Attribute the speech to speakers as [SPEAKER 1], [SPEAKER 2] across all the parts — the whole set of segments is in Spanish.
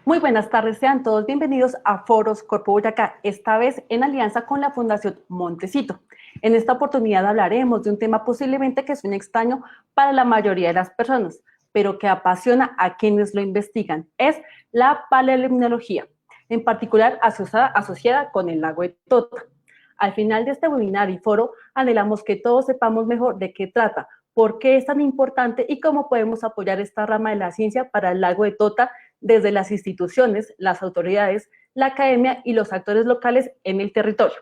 [SPEAKER 1] Muy buenas tardes, sean todos bienvenidos a Foros Corpo Boyacá, esta vez en alianza con la Fundación Montecito. En esta oportunidad hablaremos de un tema posiblemente que suene extraño para la mayoría de las personas, pero que apasiona a quienes lo investigan. Es la paleolimnología, en particular asociada con el lago de Tota. Al final de este webinar y foro, anhelamos que todos sepamos mejor de qué trata, por qué es tan importante y cómo podemos apoyar esta rama de la ciencia para el lago de Tota desde las instituciones, las autoridades, la academia y los actores locales en el territorio.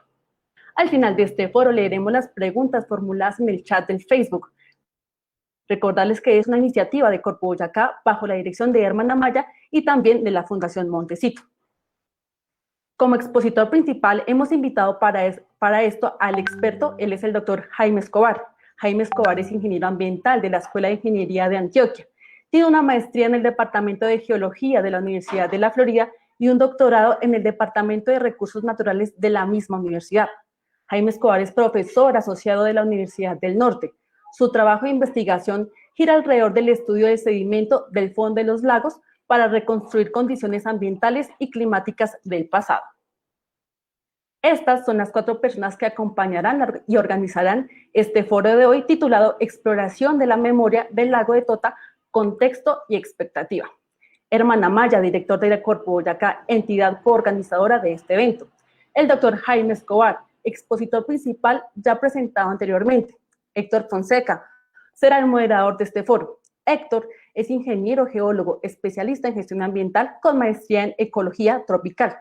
[SPEAKER 1] Al final de este foro leeremos las preguntas formuladas en el chat del Facebook. Recordarles que es una iniciativa de Corpo Boyacá bajo la dirección de Herman Amaya y también de la Fundación Montecito. Como expositor principal hemos invitado para esto al experto, él es el doctor Jaime Escobar. Jaime Escobar es ingeniero ambiental de la Escuela de Ingeniería de Antioquia. Tiene una maestría en el Departamento de Geología de la Universidad de la Florida y un doctorado en el Departamento de Recursos Naturales de la misma universidad. Jaime Escobar es profesor asociado de la Universidad del Norte. Su trabajo de investigación gira alrededor del estudio de sedimento del fondo de los lagos para reconstruir condiciones ambientales y climáticas del pasado. Estas son las 4 personas que acompañarán y organizarán este foro de hoy titulado Exploración de la memoria del lago de Tota, contexto y expectativa. Herman Amaya, director de la Corpo Boyacá, entidad coorganizadora de este evento. El doctor Jaime Escobar, expositor principal ya presentado anteriormente. Héctor Fonseca será el moderador de este foro. Héctor es ingeniero geólogo, especialista en gestión ambiental con maestría en ecología tropical.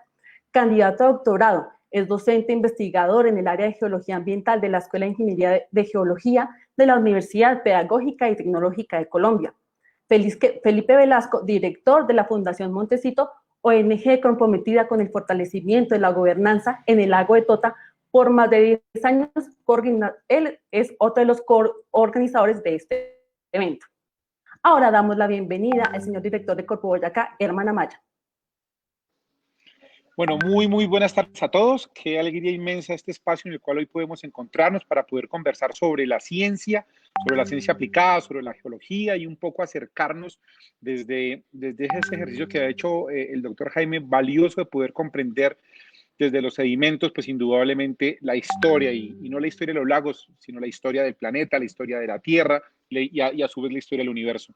[SPEAKER 1] Candidato a doctorado, es docente investigador en el área de geología ambiental de la Escuela de Ingeniería de Geología de la Universidad Pedagógica y Tecnológica de Colombia. Felipe Velasco, director de la Fundación Montecito, ONG comprometida con el fortalecimiento de la gobernanza en el lago de Tota por más de 10 años. Él es otro de los organizadores de este evento. Ahora damos la bienvenida al señor director de Corpo Boyacá, Herman Amaya.
[SPEAKER 2] Bueno, muy buenas tardes a todos. Qué alegría inmensa este espacio en el cual hoy podemos encontrarnos para poder conversar sobre la ciencia aplicada, sobre la geología y un poco acercarnos desde ese ejercicio que ha hecho el doctor Jaime, valioso de poder comprender desde los sedimentos, pues indudablemente la historia, y no la historia de los lagos, sino la historia del planeta, la historia de la Tierra y a su vez la historia del universo.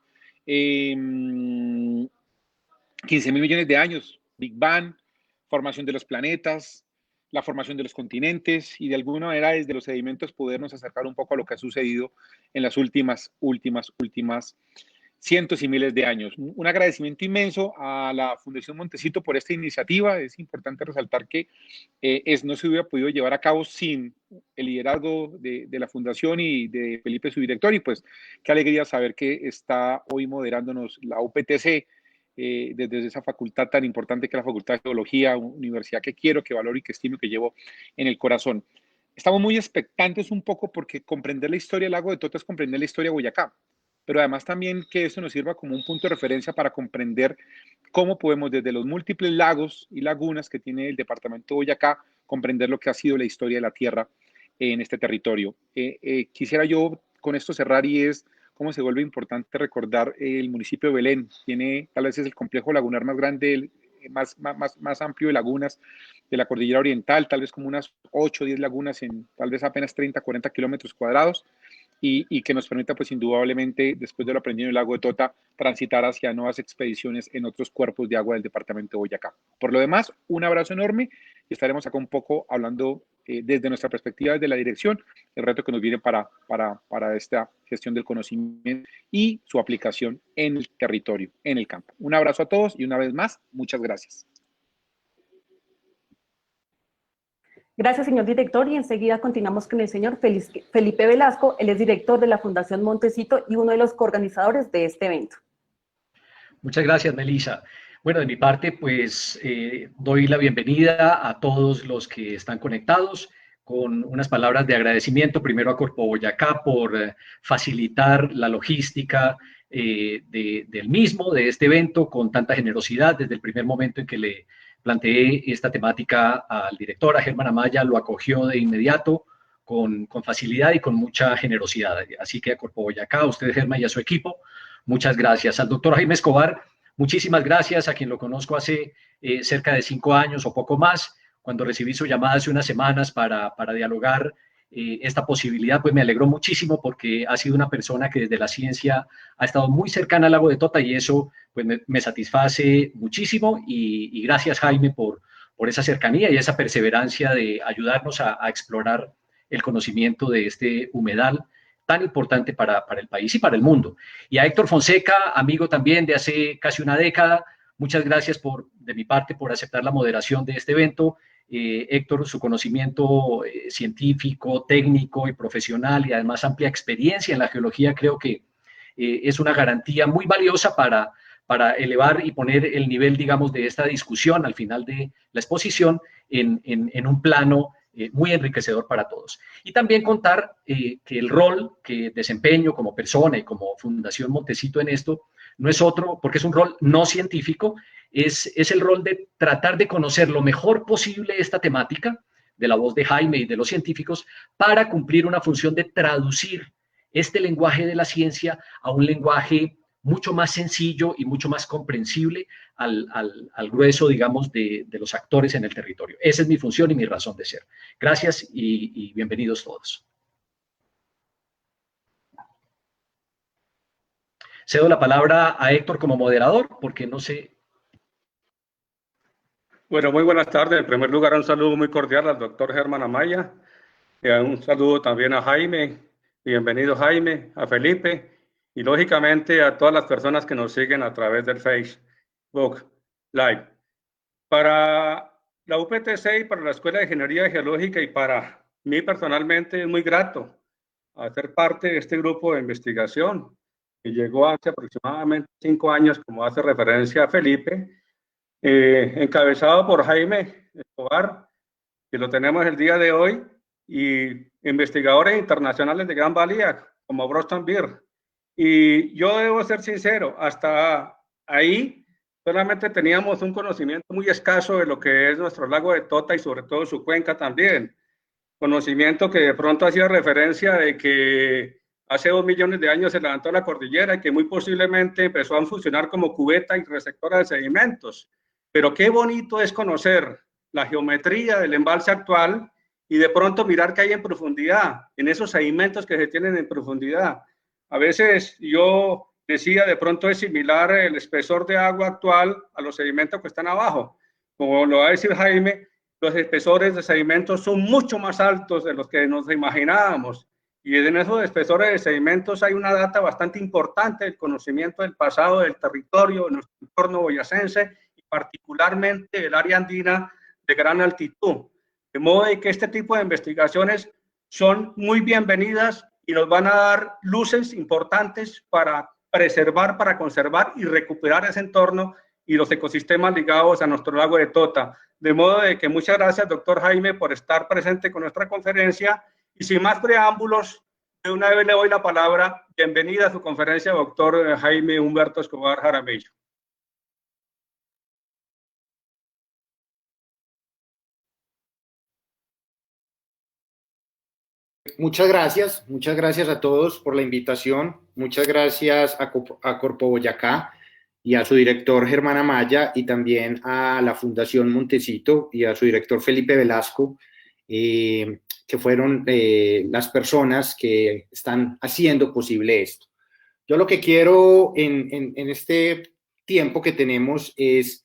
[SPEAKER 2] 15.000 millones de años, Big Bang, formación de los planetas, la formación de los continentes y de alguna manera desde los sedimentos podernos acercar un poco a lo que ha sucedido en las últimas cientos y miles de años. Un agradecimiento inmenso a la Fundación Montecito por esta iniciativa. Es importante resaltar que no se hubiera podido llevar a cabo sin el liderazgo de la Fundación y de Felipe, su director, y pues qué alegría saber que está hoy moderándonos la UPTC, desde esa facultad tan importante que es la Facultad de Geología, una universidad que quiero, que valoro y que estimo y que llevo en el corazón. Estamos muy expectantes un poco porque comprender la historia del lago de Tota es comprender la historia de Boyacá, pero además también que eso nos sirva como un punto de referencia para comprender cómo podemos desde los múltiples lagos y lagunas que tiene el departamento de Boyacá comprender lo que ha sido la historia de la Tierra en este territorio. Quisiera yo con esto cerrar, y es cómo se vuelve importante recordar el municipio de Belén. Tiene, tal vez es el complejo lagunar más grande, más amplio de lagunas de la cordillera oriental, tal vez como unas 8 o 10 lagunas en tal vez apenas 30, 40 kilómetros cuadrados, y que nos permita pues indudablemente, después de lo aprendido en el lago de Tota, transitar hacia nuevas expediciones en otros cuerpos de agua del departamento de Boyacá. Por lo demás, un abrazo enorme y estaremos acá un poco hablando desde nuestra perspectiva, desde la dirección, el reto que nos viene para esta gestión del conocimiento y su aplicación en el territorio, en el campo. Un abrazo a todos y una vez más, muchas gracias.
[SPEAKER 1] Gracias, señor director, y enseguida continuamos con el señor Felipe Velasco. Él es director de la Fundación Montecito y uno de los coorganizadores de este evento.
[SPEAKER 3] Muchas gracias, Melissa. Bueno, de mi parte, pues doy la bienvenida a todos los que están conectados con unas palabras de agradecimiento, primero a Corpo Boyacá por facilitar la logística del mismo, de este evento, con tanta generosidad. Desde el primer momento en que le planteé esta temática al director, a Germán Amaya, lo acogió de inmediato con facilidad y con mucha generosidad. Así que a Corpo Boyacá, a usted, Germán, y a su equipo, muchas gracias. Al doctor Jaime Escobar, Muchísimas gracias a quien lo conozco hace cerca de 5 años o poco más. Cuando recibí su llamada hace unas semanas para dialogar esta posibilidad, pues me alegró muchísimo porque ha sido una persona que desde la ciencia ha estado muy cercana al lago de Tota y eso pues me satisface muchísimo y gracias Jaime por esa cercanía y esa perseverancia de ayudarnos a explorar el conocimiento de este humedal tan importante para el país y para el mundo. Y a Héctor Fonseca, amigo también de hace casi una década, muchas gracias de mi parte por aceptar la moderación de este evento. Héctor, su conocimiento científico, técnico y profesional y además amplia experiencia en la geología creo que es una garantía muy valiosa para elevar y poner el nivel, digamos, de esta discusión al final de la exposición en un plano muy enriquecedor para todos. Y también contar que el rol que desempeño como persona y como Fundación Montecito en esto no es otro, porque es un rol no científico, es el rol de tratar de conocer lo mejor posible esta temática de la voz de Jaime y de los científicos para cumplir una función de traducir este lenguaje de la ciencia a un lenguaje mucho más sencillo y mucho más comprensible al grueso, digamos, de los actores en el territorio. Esa es mi función y mi razón de ser. Gracias y bienvenidos todos. Cedo la palabra a Héctor como moderador, porque no sé.
[SPEAKER 4] Bueno, muy buenas tardes. En primer lugar, un saludo muy cordial al doctor Germán Amaya. Un saludo también a Jaime. Bienvenido, Jaime, a Felipe y, lógicamente, a todas las personas que nos siguen a través del Facebook Live. Para la UPTC y para la Escuela de Ingeniería Geológica y para mí personalmente es muy grato hacer parte de este grupo de investigación que llegó hace aproximadamente 5 años, como hace referencia a Felipe, encabezado por Jaime Escobar, que lo tenemos el día de hoy, y investigadores internacionales de gran valía, como Broston Beer. Y yo debo ser sincero, hasta ahí solamente teníamos un conocimiento muy escaso de lo que es nuestro lago de Tota y sobre todo su cuenca también. Conocimiento que de pronto hacía referencia de que hace 2 millones de años se levantó la cordillera y que muy posiblemente empezó a funcionar como cubeta y receptora de sedimentos. Pero qué bonito es conocer la geometría del embalse actual y de pronto mirar qué hay en profundidad, en esos sedimentos que se tienen en profundidad. A veces yo decía, de pronto es similar el espesor de agua actual a los sedimentos que están abajo. Como lo va a decir Jaime, los espesores de sedimentos son mucho más altos de los que nos imaginábamos. Y en esos espesores de sedimentos hay una data bastante importante del conocimiento del pasado del territorio, de nuestro entorno boyacense, y particularmente del área andina de gran altitud. De modo de que este tipo de investigaciones son muy bienvenidas y nos van a dar luces importantes para preservar, para conservar y recuperar ese entorno y los ecosistemas ligados a nuestro lago de Tota. De modo de que muchas gracias, doctor Jaime, por estar presente con nuestra conferencia. Y sin más preámbulos, de una vez le doy la palabra. Bienvenida a su conferencia, doctor Jaime Humberto Escobar Jaramillo.
[SPEAKER 5] Muchas gracias a todos por la invitación. Muchas gracias a Corpo Boyacá y a su director Germán Amaya y también a la Fundación Montecito y a su director Felipe Velasco, que fueron las personas que están haciendo posible esto. Yo lo que quiero en este tiempo que tenemos es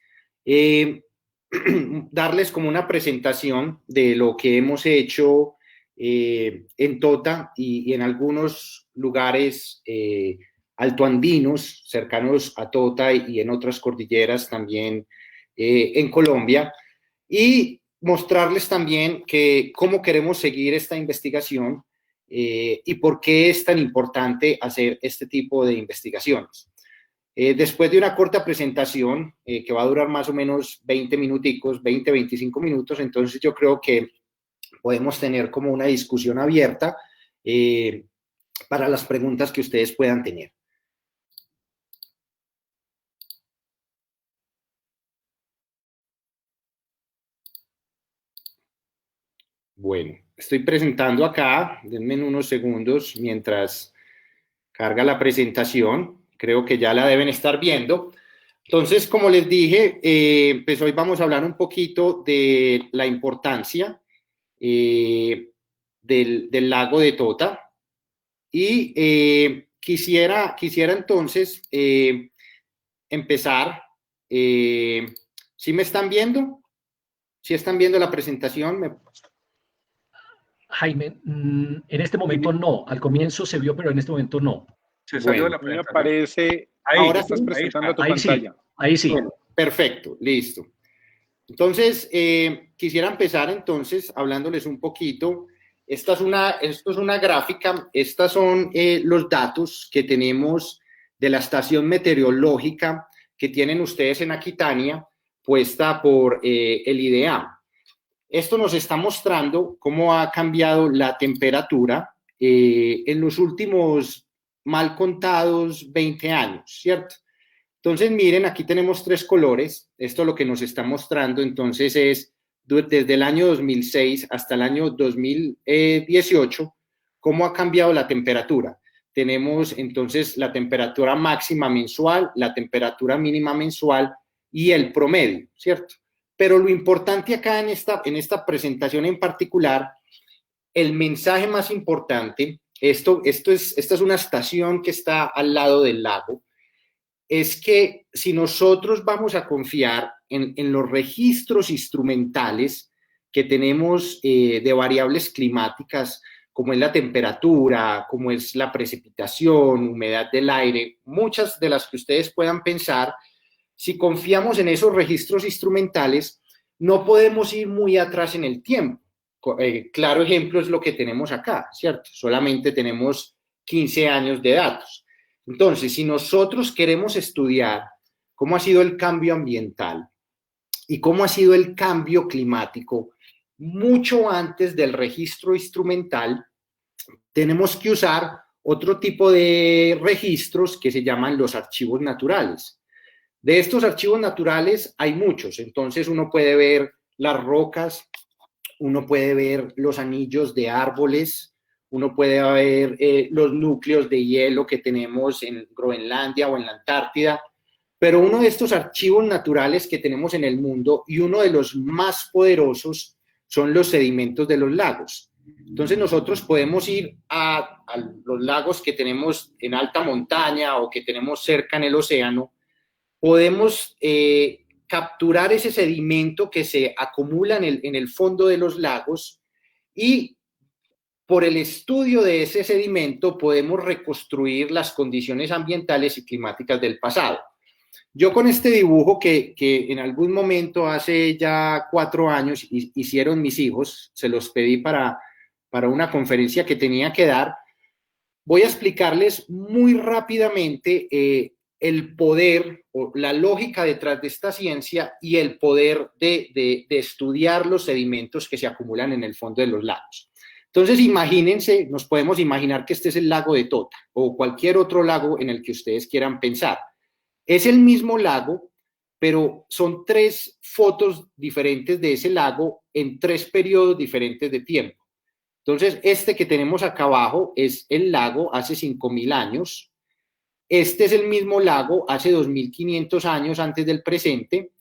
[SPEAKER 5] darles como una presentación de lo que hemos hecho en Tota y en algunos lugares altoandinos cercanos a Tota y en otras cordilleras también en Colombia, y mostrarles también cómo queremos seguir esta investigación y por qué es tan importante hacer este tipo de investigaciones. Después de una corta presentación que va a durar más o menos 20 minuticos, 20, 25 minutos, entonces yo creo que podemos tener como una discusión abierta para las preguntas que ustedes puedan tener. Bueno, estoy presentando acá, denme unos segundos mientras carga la presentación, creo que ya la deben estar viendo. Entonces, como les dije, pues hoy vamos a hablar un poquito de la importancia del lago de Tota y quisiera entonces empezar. ¿Sí me están viendo? ¿Sí están viendo la presentación?
[SPEAKER 3] Jaime, en este momento no. Al comienzo se vio, pero en este momento no.
[SPEAKER 4] Se salió de la
[SPEAKER 2] A mí me
[SPEAKER 4] presentación.
[SPEAKER 2] aparece,
[SPEAKER 4] Ahí,
[SPEAKER 5] ahora
[SPEAKER 2] estás
[SPEAKER 5] sí,
[SPEAKER 2] presentando tu
[SPEAKER 3] Ahí sí,
[SPEAKER 2] pantalla.
[SPEAKER 3] ahí sí.
[SPEAKER 5] Bueno, perfecto, listo. Entonces, quisiera empezar entonces hablándoles un poquito. Esto es una gráfica, estas son los datos que tenemos de la estación meteorológica que tienen ustedes en Aquitania, puesta por el IDEAM. Esto nos está mostrando cómo ha cambiado la temperatura en los últimos mal contados 20 años, ¿cierto? Entonces, miren, aquí tenemos 3 colores. Esto lo que nos está mostrando, entonces, es desde el año 2006 hasta el año 2018, cómo ha cambiado la temperatura. Tenemos, entonces, la temperatura máxima mensual, la temperatura mínima mensual y el promedio, ¿cierto? Pero lo importante acá en esta presentación en particular, el mensaje más importante, esta es una estación que está al lado del lago, es que si nosotros vamos a confiar en los registros instrumentales que tenemos de variables climáticas, como es la temperatura, como es la precipitación, humedad del aire, muchas de las que ustedes puedan pensar, si confiamos en esos registros instrumentales, no podemos ir muy atrás en el tiempo. Claro ejemplo es lo que tenemos acá, ¿cierto? Solamente tenemos 15 años de datos. Entonces, si nosotros queremos estudiar cómo ha sido el cambio ambiental y cómo ha sido el cambio climático mucho antes del registro instrumental, tenemos que usar otro tipo de registros que se llaman los archivos naturales. De estos archivos naturales hay muchos, entonces uno puede ver las rocas, uno puede ver los anillos de árboles, uno puede ver los núcleos de hielo que tenemos en Groenlandia o en la Antártida, pero uno de estos archivos naturales que tenemos en el mundo y uno de los más poderosos son los sedimentos de los lagos. Entonces nosotros podemos ir a los lagos que tenemos en alta montaña o que tenemos cerca en el océano, podemos capturar ese sedimento que se acumula en el fondo de los lagos y por el estudio de ese sedimento podemos reconstruir las condiciones ambientales y climáticas del pasado. Yo con este dibujo que en algún momento hace ya 4 años hicieron mis hijos, se los pedí para una conferencia que tenía que dar, voy a explicarles muy rápidamente el poder o la lógica detrás de esta ciencia y el poder de estudiar los sedimentos que se acumulan en el fondo de los lagos. Entonces, imagínense, nos podemos imaginar que este es el lago de Tota o cualquier otro lago en el que ustedes quieran pensar. Es el mismo lago, pero son 3 fotos diferentes de ese lago en 3 periodos diferentes de tiempo. Entonces, este que tenemos acá abajo es el lago hace 5.000 años. Este es el mismo lago hace 2.500 años antes del presente.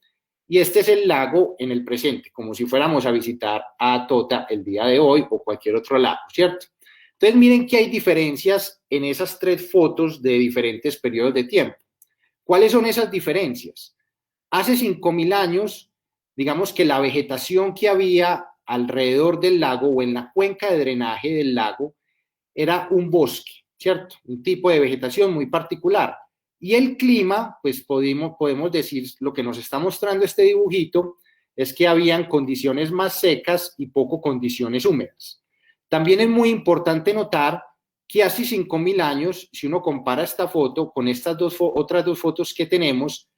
[SPEAKER 5] Y este es el lago en el presente, como si fuéramos a visitar a Tota el día de hoy o cualquier otro lago, ¿cierto? Entonces, miren que hay diferencias en esas 3 fotos de diferentes periodos de tiempo. ¿Cuáles son esas diferencias? Hace 5.000 años, digamos que la vegetación que había alrededor del lago o en la cuenca de drenaje del lago era un bosque, ¿cierto? Un tipo de vegetación muy particular. Y el clima, pues podemos decir, lo que nos está mostrando este dibujito, es que habían condiciones más secas y poco condiciones húmedas. También es muy importante notar que hace 5.000 años, si uno compara esta foto con estas otras 2 fotos que tenemos,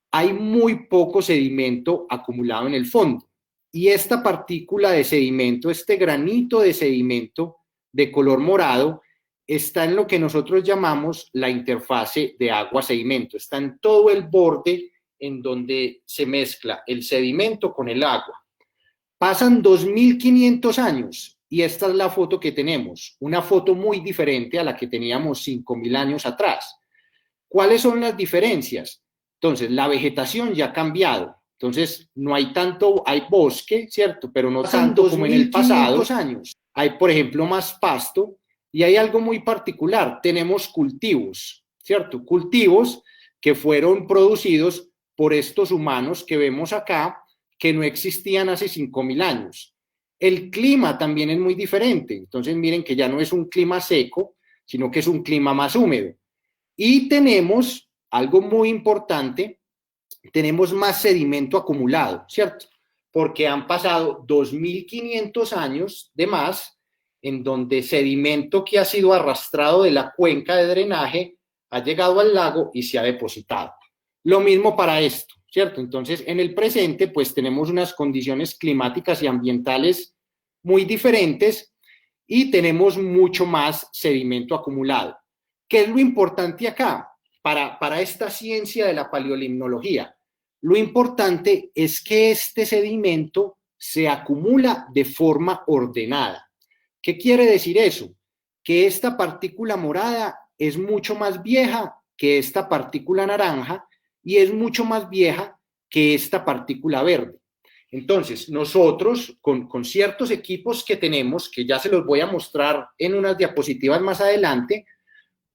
[SPEAKER 5] hay muy poco sedimento acumulado en el fondo. Y esta partícula de sedimento, este granito de sedimento de color morado, está en lo que nosotros llamamos la interfase de agua-sedimento. Está en todo el borde en donde se mezcla el sedimento con el agua. Pasan 2.500 años y esta es la foto que tenemos, una foto muy diferente a la que teníamos 5.000 años atrás. ¿Cuáles son las diferencias? Entonces, la vegetación ya ha cambiado. Entonces, no hay tanto, hay bosque, ¿cierto? Pero no tanto como en el pasado años. Hay, por ejemplo, más pasto y hay algo muy particular. Tenemos cultivos, ¿cierto? Cultivos que fueron producidos por estos humanos que vemos acá, que no existían hace 5.000 años. El clima también es muy diferente. Entonces, miren que ya no es un clima seco, sino que es un clima más húmedo. Y tenemos algo muy importante, tenemos más sedimento acumulado, ¿cierto? Porque han pasado 2.500 años de más en donde sedimento que ha sido arrastrado de la cuenca de drenaje ha llegado al lago y se ha depositado. Lo mismo para esto, ¿cierto? Entonces, en el presente, pues tenemos unas condiciones climáticas y ambientales muy diferentes y tenemos mucho más sedimento acumulado. ¿Qué es lo importante acá para esta ciencia de la paleolimnología? Lo importante es que este sedimento se acumula de forma ordenada. ¿Qué quiere decir eso? Que esta partícula morada es mucho más vieja que esta partícula naranja y es mucho más vieja que esta partícula verde. Entonces, nosotros con ciertos equipos que tenemos, que ya se los voy a mostrar en unas diapositivas más adelante,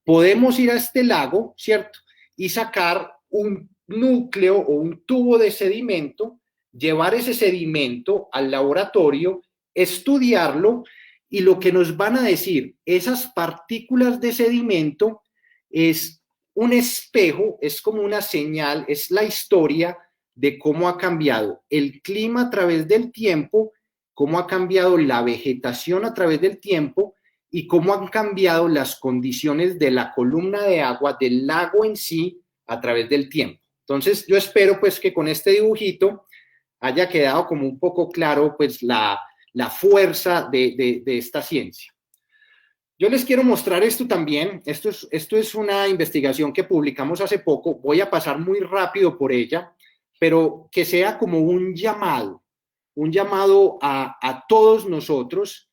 [SPEAKER 5] podemos ir a este lago, ¿cierto? Y sacar un núcleo o un tubo de sedimento, llevar ese sedimento al laboratorio, estudiarlo y lo que nos van a decir esas partículas de sedimento es un espejo, es como una señal, es la historia de cómo ha cambiado el clima a través del tiempo, cómo ha cambiado la vegetación a través del tiempo y cómo han cambiado las condiciones de la columna de agua del lago en sí a través del tiempo. Entonces, yo espero pues que con este dibujito haya quedado como un poco claro pues la fuerza de esta ciencia. Yo les quiero mostrar esto también. Esto es una investigación que publicamos hace poco. Voy a pasar muy rápido por ella, pero que sea como un llamado a todos nosotros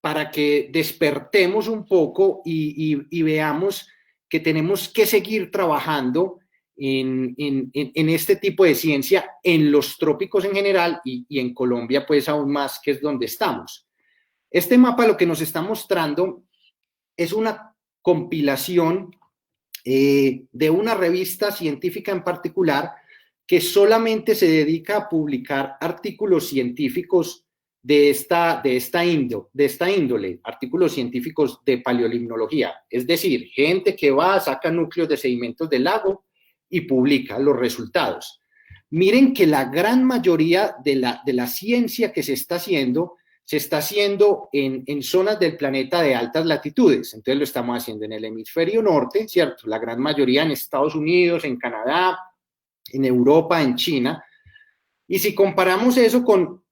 [SPEAKER 5] para que despertemos un poco y veamos que tenemos que seguir trabajando en este tipo de ciencia en los trópicos en general y en Colombia pues aún más, que es donde estamos. Este mapa lo que nos está mostrando es una compilación de una revista científica en particular que solamente se dedica a publicar artículos científicos de esta índole, artículos científicos de paleolimnología. Es decir, gente que va, saca núcleos de sedimentos del lago y publica los resultados. Miren que la gran mayoría de la ciencia que se está haciendo en zonas del planeta de altas latitudes. Entonces lo estamos haciendo en el hemisferio norte, ¿cierto? La gran mayoría en Estados Unidos, en Canadá, en Europa, en China. Y si comparamos eso con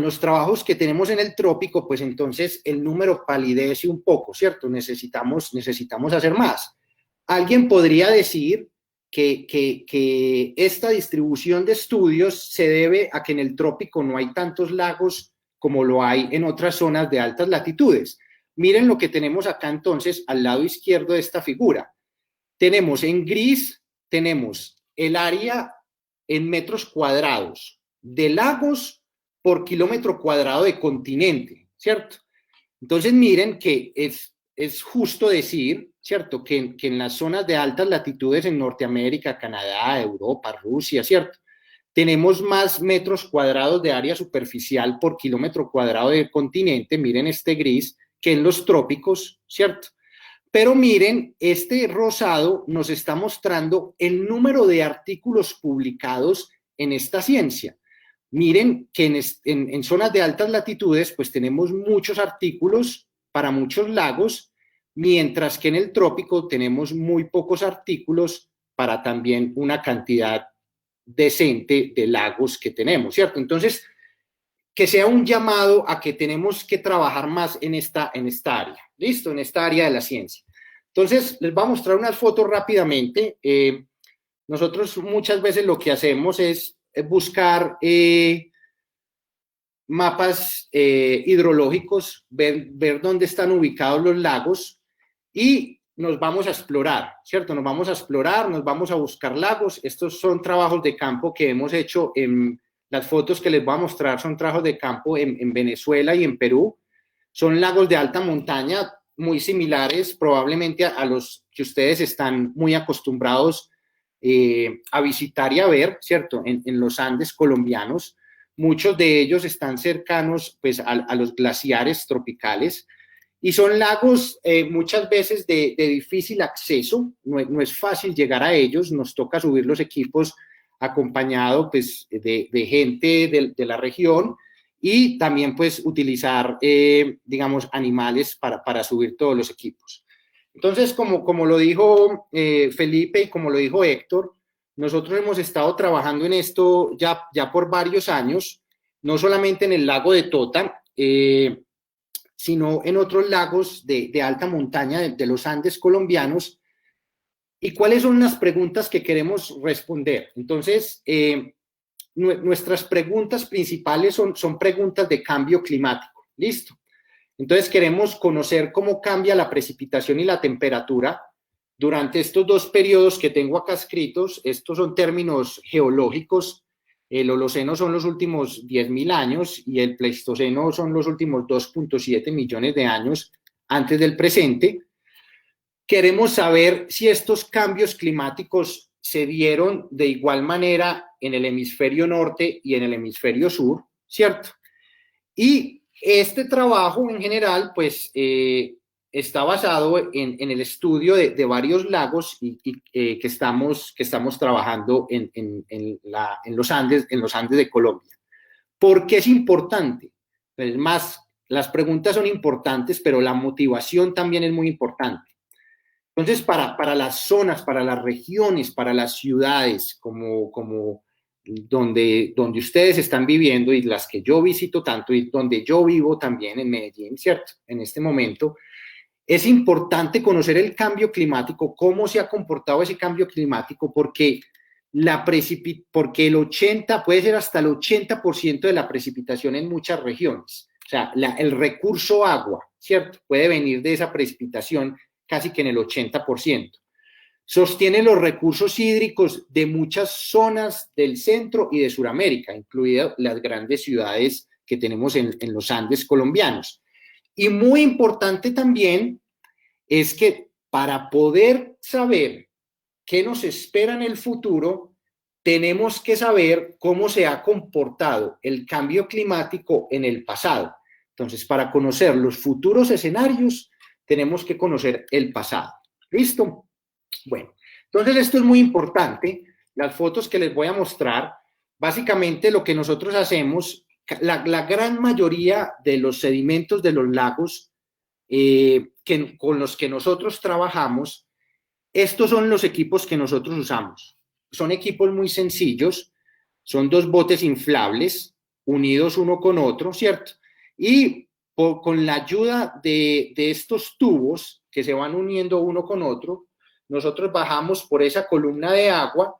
[SPEAKER 5] los trabajos que tenemos en el trópico, pues entonces el número palidece un poco, ¿cierto? Necesitamos hacer más. Alguien podría decir que esta distribución de estudios se debe a que en el trópico no hay tantos lagos como lo hay en otras zonas de altas latitudes. Miren lo que tenemos acá entonces al lado izquierdo de esta figura. Tenemos en gris, tenemos el área en metros cuadrados de lagos por kilómetro cuadrado de continente, ¿cierto? Entonces miren que es justo decir, ¿cierto? Que en las zonas de altas latitudes en Norteamérica, Canadá, Europa, Rusia, ¿cierto? Tenemos más metros cuadrados de área superficial por kilómetro cuadrado de continente, miren este gris, que en los trópicos, ¿cierto? Pero miren, este rosado nos está mostrando el número de artículos publicados en esta ciencia. Miren que en zonas de altas latitudes, pues tenemos muchos artículos para muchos lagos, mientras que en el trópico tenemos muy pocos artículos para también una cantidad decente de lagos que tenemos, ¿cierto? Entonces, que sea un llamado a que tenemos que trabajar más en esta área, ¿listo? En esta área de la ciencia. Entonces, les voy a mostrar unas fotos rápidamente. Nosotros muchas veces lo que hacemos es buscar mapas hidrológicos, ver dónde están ubicados los lagos y nos vamos a explorar, ¿cierto? Nos vamos a explorar, nos vamos a buscar lagos. Estos son trabajos de campo que hemos hecho. Las fotos que les voy a mostrar son trabajos de campo en Venezuela y en Perú. Son lagos de alta montaña muy similares probablemente a los que ustedes están muy acostumbrados a visitar y a ver, ¿cierto? En los Andes colombianos. Muchos de ellos están cercanos pues, a los glaciares tropicales y son lagos muchas veces de difícil acceso, no es fácil llegar a ellos, nos toca subir los equipos acompañado pues, de gente de la región y también pues utilizar, digamos, animales para subir todos los equipos. Entonces, como lo dijo Felipe y como lo dijo Héctor, nosotros hemos estado trabajando en esto ya por varios años, no solamente en el lago de Tota, sino en otros lagos de alta montaña de los Andes colombianos. ¿Y cuáles son las preguntas que queremos responder? Entonces, nuestras preguntas principales son preguntas de cambio climático. ¿Listo? Entonces, queremos conocer cómo cambia la precipitación y la temperatura durante estos dos periodos que tengo acá escritos. Estos son términos geológicos. El Holoceno son los últimos 10.000 años y el Pleistoceno son los últimos 2.7 millones de años antes del presente. Queremos saber si estos cambios climáticos se dieron de igual manera en el hemisferio norte y en el hemisferio sur, ¿cierto? Y este trabajo en general, pues, está basado en el estudio de varios lagos que estamos trabajando en los Andes de Colombia. ¿Por qué es importante? Pues más, las preguntas son importantes, pero la motivación también es muy importante. Entonces, para las zonas, para las regiones, para las ciudades, como donde ustedes están viviendo y las que yo visito tanto y donde yo vivo también en Medellín, ¿cierto? En este momento, es importante conocer el cambio climático, cómo se ha comportado ese cambio climático, porque el 80, puede ser hasta el 80% de la precipitación en muchas regiones. O sea, el recurso agua, ¿cierto? Puede venir de esa precipitación casi que en el 80%. Sostiene los recursos hídricos de muchas zonas del centro y de Sudamérica, incluidas las grandes ciudades que tenemos en los Andes colombianos. Y muy importante también es que para poder saber qué nos espera en el futuro, tenemos que saber cómo se ha comportado el cambio climático en el pasado. Entonces, para conocer los futuros escenarios, tenemos que conocer el pasado. ¿Listo? Bueno, entonces esto es muy importante. Las fotos que les voy a mostrar, básicamente lo que nosotros hacemos, la gran mayoría de los sedimentos de los lagos con los que nosotros trabajamos, estos son los equipos que nosotros usamos. Son equipos muy sencillos, son dos botes inflables unidos uno con otro, ¿cierto? Y con la ayuda de estos tubos que se van uniendo uno con otro, nosotros bajamos por esa columna de agua,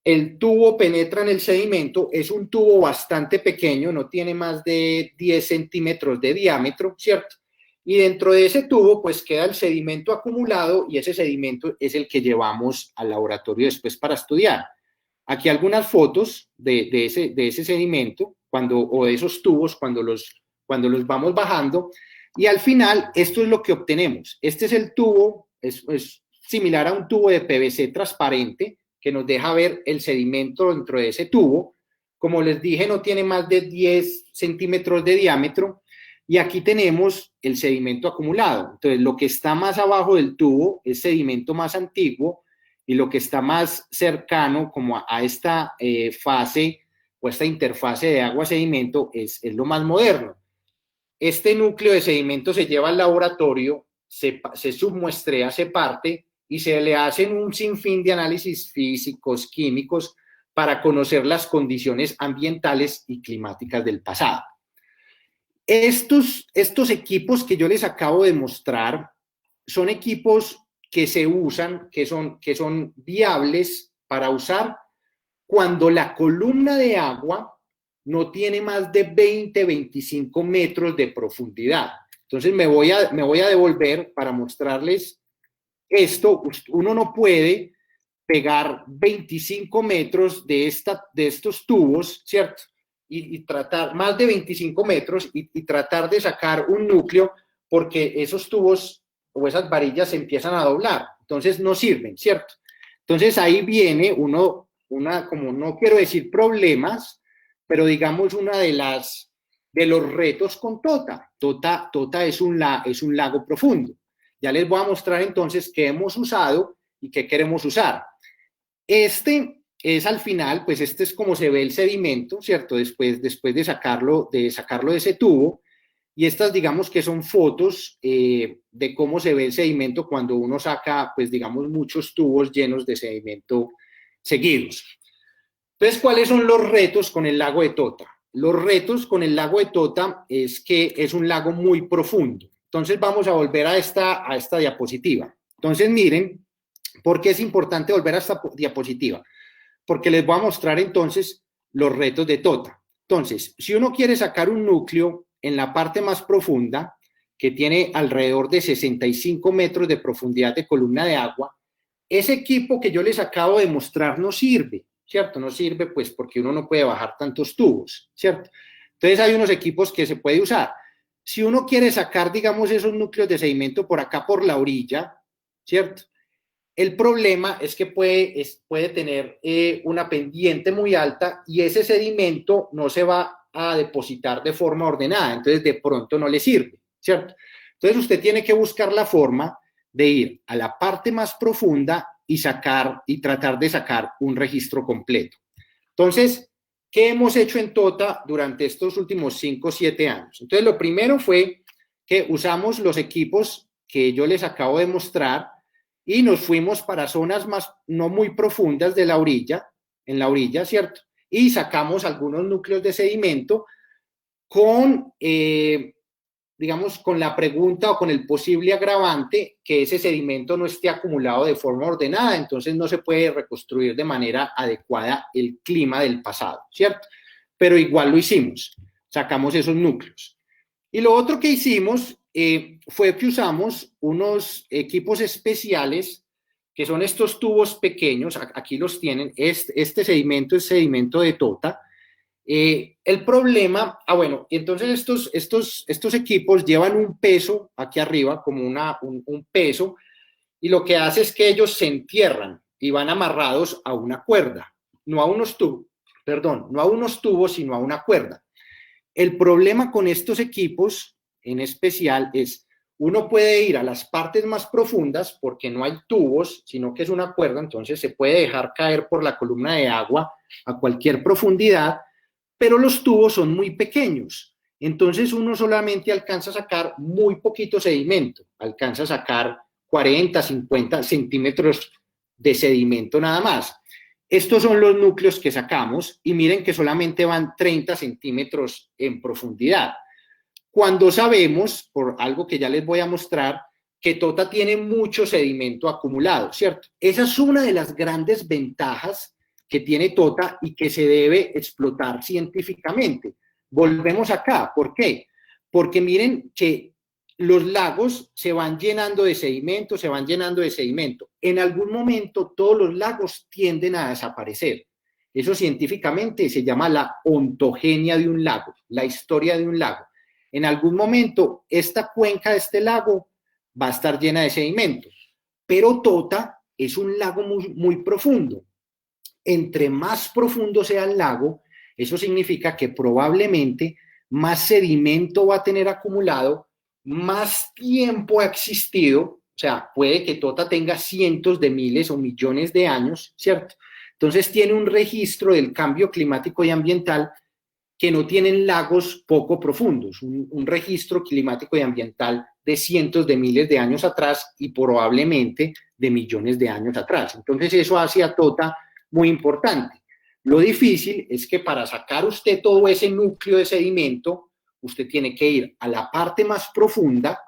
[SPEAKER 5] el tubo penetra en el sedimento, es un tubo bastante pequeño, no tiene más de 10 centímetros de diámetro, ¿cierto? Y dentro de ese tubo pues queda el sedimento acumulado y ese sedimento es el que llevamos al laboratorio después para estudiar. Aquí algunas fotos de ese sedimento o de esos tubos cuando los vamos bajando y al final esto es lo que obtenemos. Este es el tubo, es similar a un tubo de PVC transparente que nos deja ver el sedimento dentro de ese tubo. Como les dije, no tiene más de 10 centímetros de diámetro y aquí tenemos el sedimento acumulado. Entonces, lo que está más abajo del tubo es sedimento más antiguo y lo que está más cercano como a esta fase o esta interfase de agua-sedimento es lo más moderno. Este núcleo de sedimento se lleva al laboratorio, se submuestrea, se parte y se le hacen un sinfín de análisis físicos, químicos, para conocer las condiciones ambientales y climáticas del pasado. Estos equipos que yo les acabo de mostrar son equipos que se usan, que son viables para usar cuando la columna de agua no tiene más de 20-25 metros de profundidad. Entonces me voy a devolver para mostrarles uno no puede pegar 25 metros de estos tubos, ¿cierto? Y tratar, más de 25 metros, y tratar de sacar un núcleo, porque esos tubos o esas varillas se empiezan a doblar, entonces no sirven, ¿cierto? Entonces ahí viene como no quiero decir problemas, pero digamos de los retos con Tota. Tota es un lago profundo. Ya les voy a mostrar entonces qué hemos usado y qué queremos usar. Este es al final, pues este es como se ve el sedimento, ¿cierto? Después de sacarlo de ese tubo. Y estas, digamos que son fotos de cómo se ve el sedimento cuando uno saca, pues digamos, muchos tubos llenos de sedimento seguidos. Entonces, ¿cuáles son los retos con el lago de Tota? Los retos con el lago de Tota es que es un lago muy profundo. Entonces, vamos a volver a esta diapositiva. Entonces, miren, ¿por qué es importante volver a esta diapositiva? Porque les voy a mostrar entonces los retos de Tota. Entonces, si uno quiere sacar un núcleo en la parte más profunda, que tiene alrededor de 65 metros de profundidad de columna de agua, ese equipo que yo les acabo de mostrar no sirve, ¿cierto? No sirve pues porque uno no puede bajar tantos tubos, ¿cierto? Entonces hay unos equipos que se puede usar. Si uno quiere sacar, digamos, esos núcleos de sedimento por acá por la orilla, ¿cierto? El problema es que puede tener una pendiente muy alta y ese sedimento no se va a depositar de forma ordenada, entonces de pronto no le sirve, ¿cierto? Entonces usted tiene que buscar la forma de ir a la parte más profunda y tratar de sacar un registro completo. Entonces, ¿qué hemos hecho en Tota durante estos últimos 5 o 7 años? Entonces, lo primero fue que usamos los equipos que yo les acabo de mostrar y nos fuimos para zonas no muy profundas de la orilla, en la orilla, ¿cierto? Y sacamos algunos núcleos de sedimento con, digamos, con la pregunta o con el posible agravante que ese sedimento no esté acumulado de forma ordenada, entonces no se puede reconstruir de manera adecuada el clima del pasado, ¿cierto? Pero igual lo hicimos, sacamos esos núcleos. Y lo otro que hicimos fue que usamos unos equipos especiales, que son estos tubos pequeños, aquí los tienen, este sedimento es sedimento de Tota. El problema, bueno, entonces estos equipos llevan un peso aquí arriba, como un peso, y lo que hace es que ellos se entierran y van amarrados a una cuerda, no a unos tubos, sino a una cuerda. El problema con estos equipos en especial es, uno puede ir a las partes más profundas porque no hay tubos, sino que es una cuerda, entonces se puede dejar caer por la columna de agua a cualquier profundidad, pero los tubos son muy pequeños, entonces uno solamente alcanza a sacar muy poquito sedimento, alcanza a sacar 40, 50 centímetros de sedimento nada más. Estos son los núcleos que sacamos y miren que solamente van 30 centímetros en profundidad. Cuando sabemos, por algo que ya les voy a mostrar, que Tota tiene mucho sedimento acumulado, ¿cierto? Esa es una de las grandes ventajas que tiene Tota y que se debe explotar científicamente. Volvemos acá, ¿por qué? Porque miren que los lagos se van llenando de sedimento, En algún momento todos los lagos tienden a desaparecer. Eso científicamente se llama la ontogenia de un lago, la historia de un lago. En algún momento esta cuenca de este lago va a estar llena de sedimento, pero Tota es un lago muy, muy profundo. Entre más profundo sea el lago, eso significa que probablemente más sedimento va a tener acumulado, más tiempo ha existido, o sea, puede que Tota tenga cientos de miles o millones de años, ¿cierto? Entonces tiene un registro del cambio climático y ambiental que no tienen lagos poco profundos, un registro climático y ambiental de cientos de miles de años atrás y probablemente de millones de años atrás. Entonces eso hace a Tota muy importante. Lo difícil es que para sacar usted todo ese núcleo de sedimento, usted tiene que ir a la parte más profunda.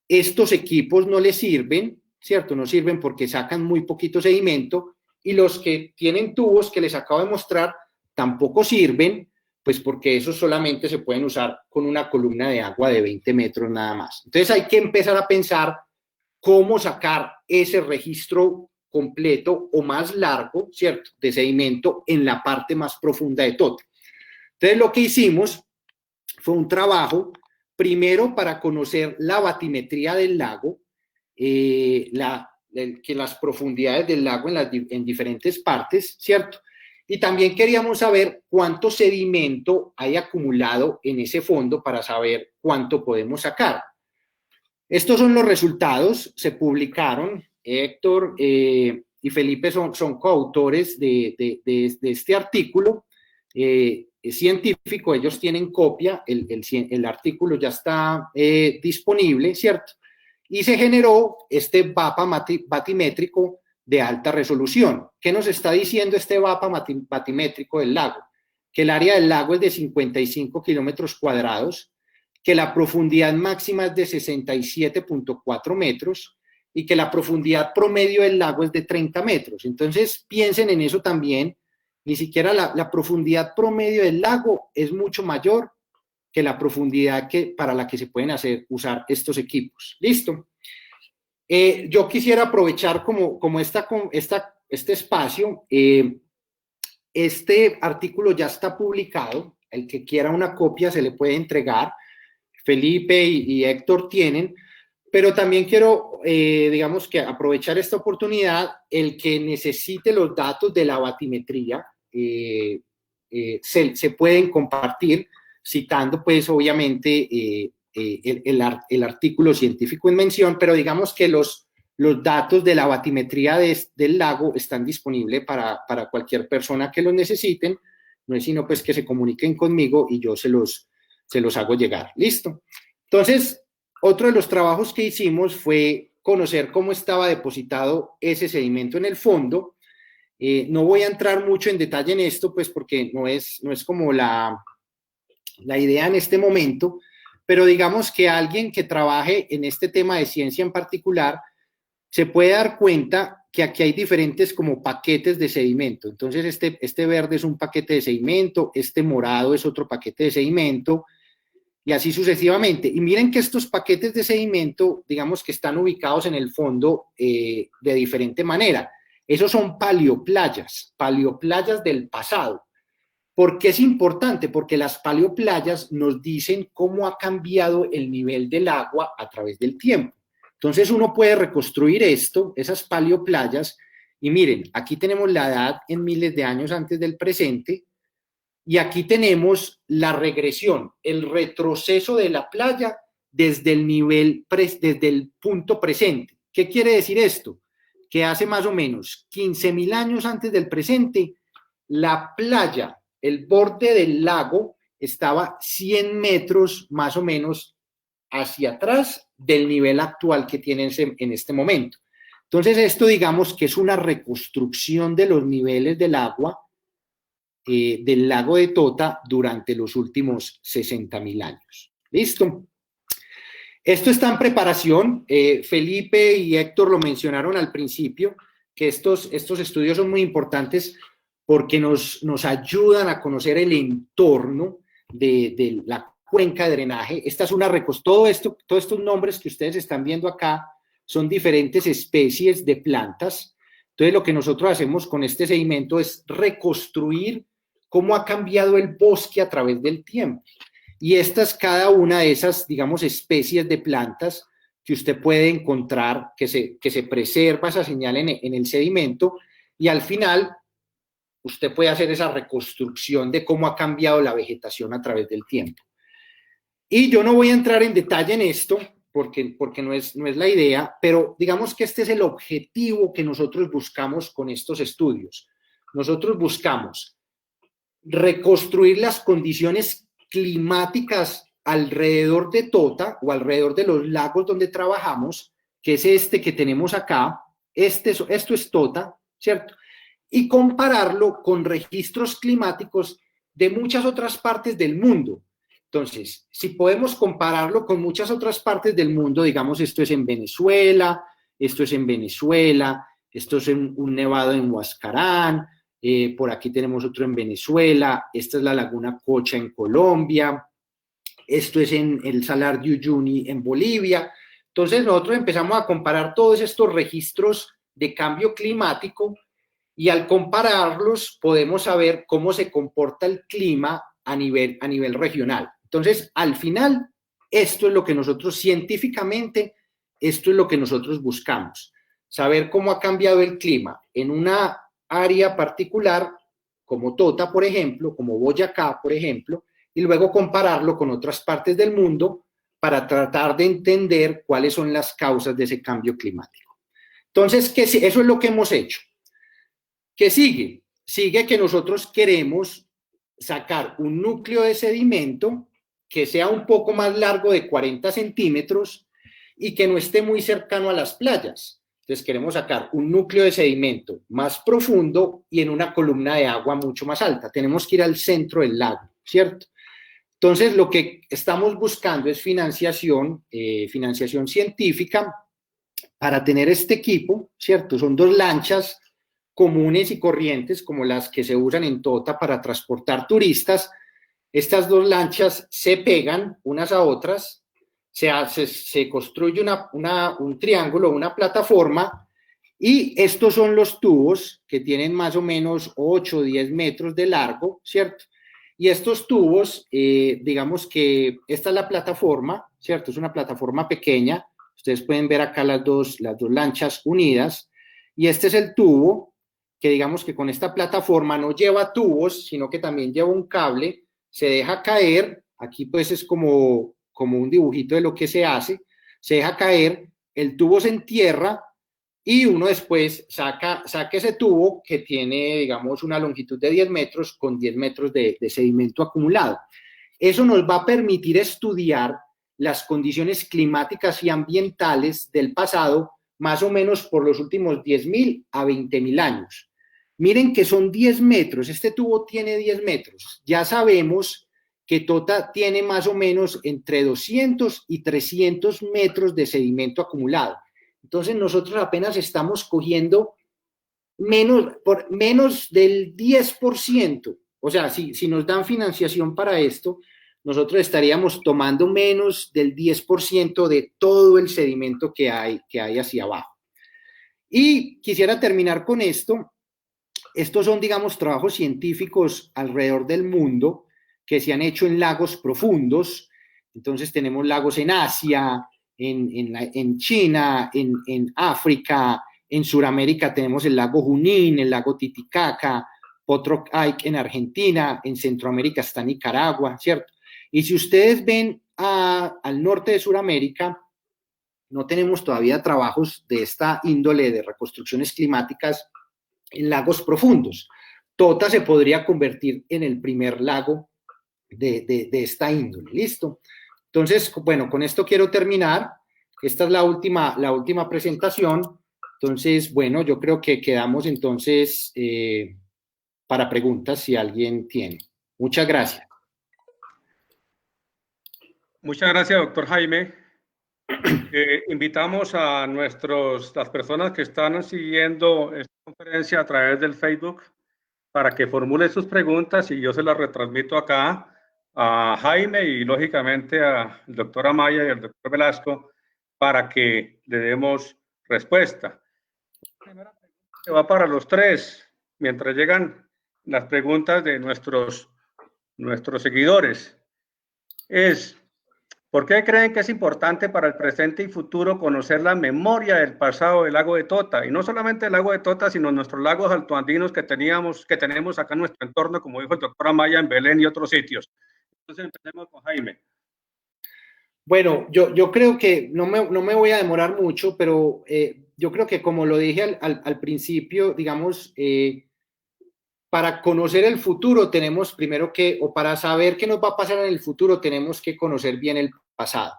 [SPEAKER 5] Estos equipos no le sirven, ¿cierto? No sirven porque sacan muy poquito sedimento y los que tienen tubos que les acabo de mostrar tampoco sirven, pues porque esos solamente se pueden usar con una columna de agua de 20 metros nada más. Entonces hay que empezar a pensar cómo sacar ese registro completo o más largo, ¿cierto?, de sedimento en la parte más profunda de Tota. Entonces, lo que hicimos fue un trabajo, primero para conocer la batimetría del lago, que las profundidades del lago en diferentes partes, ¿cierto? Y también queríamos saber cuánto sedimento hay acumulado en ese fondo para saber cuánto podemos sacar. Estos son los resultados, se publicaron. Héctor y Felipe son coautores de este artículo científico. Ellos tienen copia, el artículo ya está disponible, ¿cierto? Y se generó este mapa batimétrico de alta resolución. ¿Qué nos está diciendo este mapa batimétrico del lago? Que el área del lago es de 55 kilómetros cuadrados, que la profundidad máxima es de 67.4 metros y que la profundidad promedio del lago es de 30 metros. Entonces, piensen en eso también. Ni siquiera la profundidad promedio del lago es mucho mayor que la profundidad para la que se pueden usar estos equipos. ¿Listo? Yo quisiera aprovechar como este espacio. Este artículo ya está publicado. El que quiera una copia se le puede entregar. Felipe y Héctor tienen, pero también quiero, digamos que aprovechar esta oportunidad. El que necesite los datos de la batimetría se pueden compartir citando, pues, obviamente, el artículo científico en mención, pero digamos que los datos de la batimetría del lago están disponibles para cualquier persona que los necesiten. No es sino, pues, que se comuniquen conmigo y yo se los hago llegar. ¿Listo? Entonces, otro de los trabajos que hicimos fue conocer cómo estaba depositado ese sedimento en el fondo. No voy a entrar mucho en detalle en esto, pues, porque no es como la idea en este momento, pero digamos que alguien que trabaje en este tema de ciencia en particular se puede dar cuenta que aquí hay diferentes como paquetes de sedimento. Entonces, este verde es un paquete de sedimento, este morado es otro paquete de sedimento, y así sucesivamente. Y miren que estos paquetes de sedimento, digamos que están ubicados en el fondo de diferente manera. Esos son paleoplayas del pasado. ¿Por qué es importante? Porque las paleoplayas nos dicen cómo ha cambiado el nivel del agua a través del tiempo. Entonces uno puede reconstruir esas paleoplayas, y miren, aquí tenemos la edad en miles de años antes del presente, y aquí tenemos la regresión, el retroceso de la playa desde el punto presente. ¿Qué quiere decir esto? Que hace más o menos 15.000 años antes del presente, la playa, el borde del lago, estaba 100 metros más o menos hacia atrás del nivel actual que tienen en este momento. Entonces, esto, digamos que es una reconstrucción de los niveles del agua del lago de Tota durante los últimos 60.000 años. ¿Listo? Esto está en preparación. Felipe y Héctor lo mencionaron al principio, que estos estudios son muy importantes porque nos ayudan a conocer el entorno de la cuenca de drenaje. Esta es todos estos nombres que ustedes están viendo acá son diferentes especies de plantas. Entonces, lo que nosotros hacemos con este sedimento es reconstruir cómo ha cambiado el bosque a través del tiempo. Y esta es cada una de esas, digamos, especies de plantas que usted puede encontrar, que se preserva esa señal en el sedimento, y al final usted puede hacer esa reconstrucción de cómo ha cambiado la vegetación a través del tiempo. Y yo no voy a entrar en detalle en esto, porque no es la idea, pero digamos que este es el objetivo que nosotros buscamos con estos estudios. Nosotros buscamos reconstruir las condiciones climáticas alrededor de Tota o alrededor de los lagos donde trabajamos, que es este que tenemos acá. Esto es Tota, ¿cierto? Y compararlo con registros climáticos de muchas otras partes del mundo. Entonces, si podemos compararlo con muchas otras partes del mundo, digamos, esto es en Venezuela, esto es un nevado en Huascarán, por aquí tenemos otro en Venezuela, esta es la Laguna Cocha en Colombia, esto es en el Salar de Uyuni en Bolivia. Entonces nosotros empezamos a comparar todos estos registros de cambio climático y al compararlos podemos saber cómo se comporta el clima a nivel regional. Entonces, al final, esto es lo que nosotros científicamente, esto es lo que nosotros buscamos, saber cómo ha cambiado el clima en una área particular, como Tota, por ejemplo, como Boyacá, por ejemplo, y luego compararlo con otras partes del mundo para tratar de entender cuáles son las causas de ese cambio climático. Entonces, eso es lo que hemos hecho. ¿Qué sigue? Sigue que nosotros queremos sacar un núcleo de sedimento que sea un poco más largo de 40 centímetros y que no esté muy cercano a las playas. Entonces queremos sacar un núcleo de sedimento más profundo y en una columna de agua mucho más alta. Tenemos que ir al centro del lago, ¿cierto? Entonces lo que estamos buscando es financiación científica para tener este equipo, ¿cierto? Son 2 lanchas comunes y corrientes como las que se usan en Tota para transportar turistas. Estas 2 lanchas se pegan unas a otras, se construye un triángulo, una plataforma, y estos son los tubos que tienen más o menos 8 o 10 metros de largo, ¿cierto? Y estos tubos, digamos que esta es la plataforma, ¿cierto? Es una plataforma pequeña, ustedes pueden ver acá las dos lanchas unidas, y este es el tubo que digamos que con esta plataforma no lleva tubos, sino que también lleva un cable, se deja caer, aquí pues es como un dibujito de lo que se hace, se deja caer, el tubo se entierra y uno después saca ese tubo que tiene, digamos, una longitud de 10 metros con 10 metros de sedimento acumulado. Eso nos va a permitir estudiar las condiciones climáticas y ambientales del pasado, más o menos por los últimos 10.000 a 20.000 años. Miren que son 10 metros, este tubo tiene 10 metros. Ya sabemos que Tota tiene más o menos entre 200 y 300 metros de sedimento acumulado. Entonces nosotros apenas estamos cogiendo menos del 10%. O sea, si nos dan financiación para esto, nosotros estaríamos tomando menos del 10% de todo el sedimento que hay hacia abajo. Y quisiera terminar con esto. Estos son, digamos, trabajos científicos alrededor del mundo que se han hecho en lagos profundos. Entonces tenemos lagos en Asia, en China, en África, en Sudamérica tenemos el lago Junín, el lago Titicaca, Potroc Aic en Argentina, en Centroamérica está Nicaragua, ¿cierto? Y si ustedes ven al norte de Sudamérica, no tenemos todavía trabajos de esta índole de reconstrucciones climáticas en lagos profundos. Tota se podría convertir en el primer lago de esta índole, ¿listo? Entonces, bueno, con esto quiero terminar. Esta es la última presentación. Entonces, bueno, yo creo que quedamos entonces para preguntas si alguien tiene. Muchas gracias.
[SPEAKER 4] Muchas gracias, doctor Jaime. Invitamos a las personas que están siguiendo esta conferencia a través del Facebook para que formulen sus preguntas y yo se las retransmito acá a Jaime y lógicamente al doctor Amaya y al doctor Velasco para que le demos respuesta. La primera pregunta va para los 3, mientras llegan las preguntas de nuestros seguidores. ¿Por qué creen que es importante para el presente y futuro conocer la memoria del pasado del lago de Tota? Y no solamente el lago de Tota, sino nuestros lagos altoandinos que tenemos acá en nuestro entorno, como dijo el doctor Amaya, en Belén y otros sitios. Entonces empecemos con Jaime.
[SPEAKER 5] Bueno, yo creo que no me voy a demorar mucho, pero yo creo que como lo dije al principio, digamos, para conocer el futuro tenemos primero o para saber qué nos va a pasar en el futuro, tenemos que conocer bien el pasado.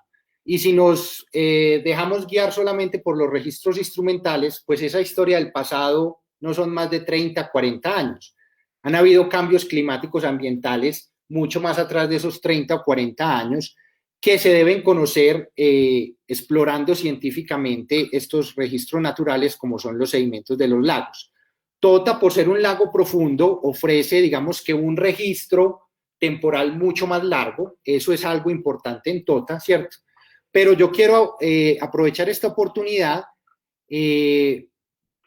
[SPEAKER 5] Y si nos dejamos guiar solamente por los registros instrumentales, pues esa historia del pasado no son más de 30, 40 años. Han habido cambios climáticos ambientales mucho más atrás de esos 30 o 40 años que se deben conocer explorando científicamente estos registros naturales como son los sedimentos de los lagos. Tota, por ser un lago profundo, ofrece, digamos que un registro temporal mucho más largo. Eso es algo importante en Tota, ¿cierto? pero yo quiero aprovechar esta oportunidad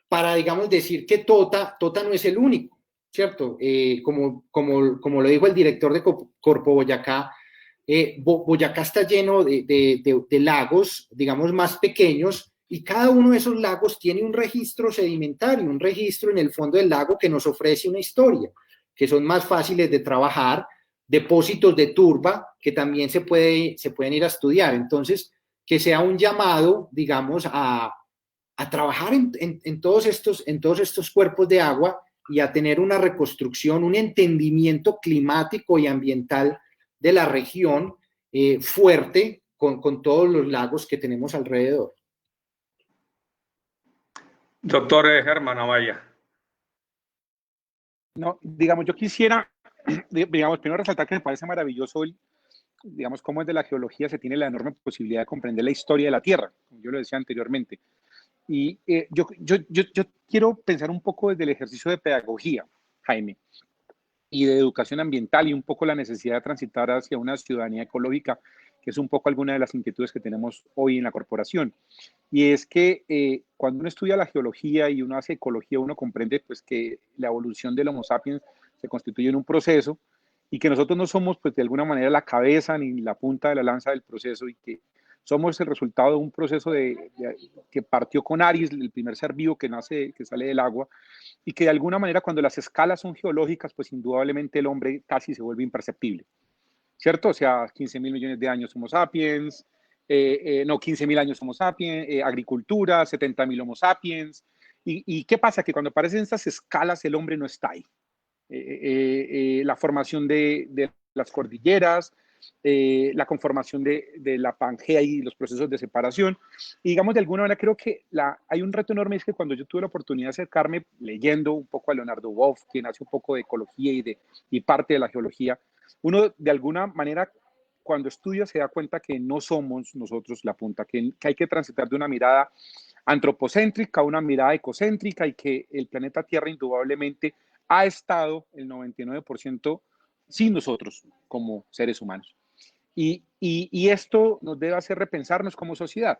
[SPEAKER 5] para, digamos, decir que Tota no es el único, ¿cierto? Como lo dijo el director de Corpo Boyacá, Boyacá está lleno de lagos, digamos, más pequeños, y cada uno de esos lagos tiene un registro sedimentario, un registro en el fondo del lago que nos ofrece una historia, que son más fáciles de trabajar, depósitos de turba que también se pueden ir a estudiar. Entonces, que sea un llamado, digamos, a trabajar en todos estos cuerpos de agua y a tener una reconstrucción, un entendimiento climático y ambiental de la región fuerte con todos los lagos que tenemos alrededor.
[SPEAKER 4] Doctor Germán Amaya.
[SPEAKER 2] No, digamos, yo quisiera, digamos, primero resaltar que me parece maravilloso digamos, cómo desde la geología se tiene la enorme posibilidad de comprender la historia de la Tierra, como yo lo decía anteriormente. Y yo quiero pensar un poco desde el ejercicio de pedagogía, Jaime, y de educación ambiental y un poco la necesidad de transitar hacia una ciudadanía ecológica, que es un poco alguna de las inquietudes que tenemos hoy en la corporación. Y es que cuando uno estudia la geología y uno hace ecología, uno comprende pues que la evolución del Homo sapiens se constituye en un proceso y que nosotros no somos pues de alguna manera la cabeza ni la punta de la lanza del proceso y que somos el resultado de un proceso que partió con Aries, el primer ser vivo que sale del agua, y que de alguna manera cuando las escalas son geológicas, pues indudablemente el hombre casi se vuelve imperceptible, ¿cierto? O sea, 15.000 millones de años Homo sapiens, 15.000 años Homo sapiens, agricultura, 70.000 Homo sapiens. ¿Y qué pasa? Que cuando aparecen estas escalas el hombre no está ahí. La formación de las cordilleras, la conformación de la Pangea y los procesos de separación. Y digamos, de alguna manera creo que hay un reto enorme, es que cuando yo tuve la oportunidad de acercarme leyendo un poco a Leonardo Boff, quien hace un poco de ecología y parte de la geología, uno de alguna manera cuando estudia se da cuenta que no somos nosotros la punta, que hay que transitar de una mirada antropocéntrica a una mirada ecocéntrica y que el planeta Tierra indudablemente ha estado el 99% sin nosotros como seres humanos. Y esto nos debe hacer repensarnos como sociedad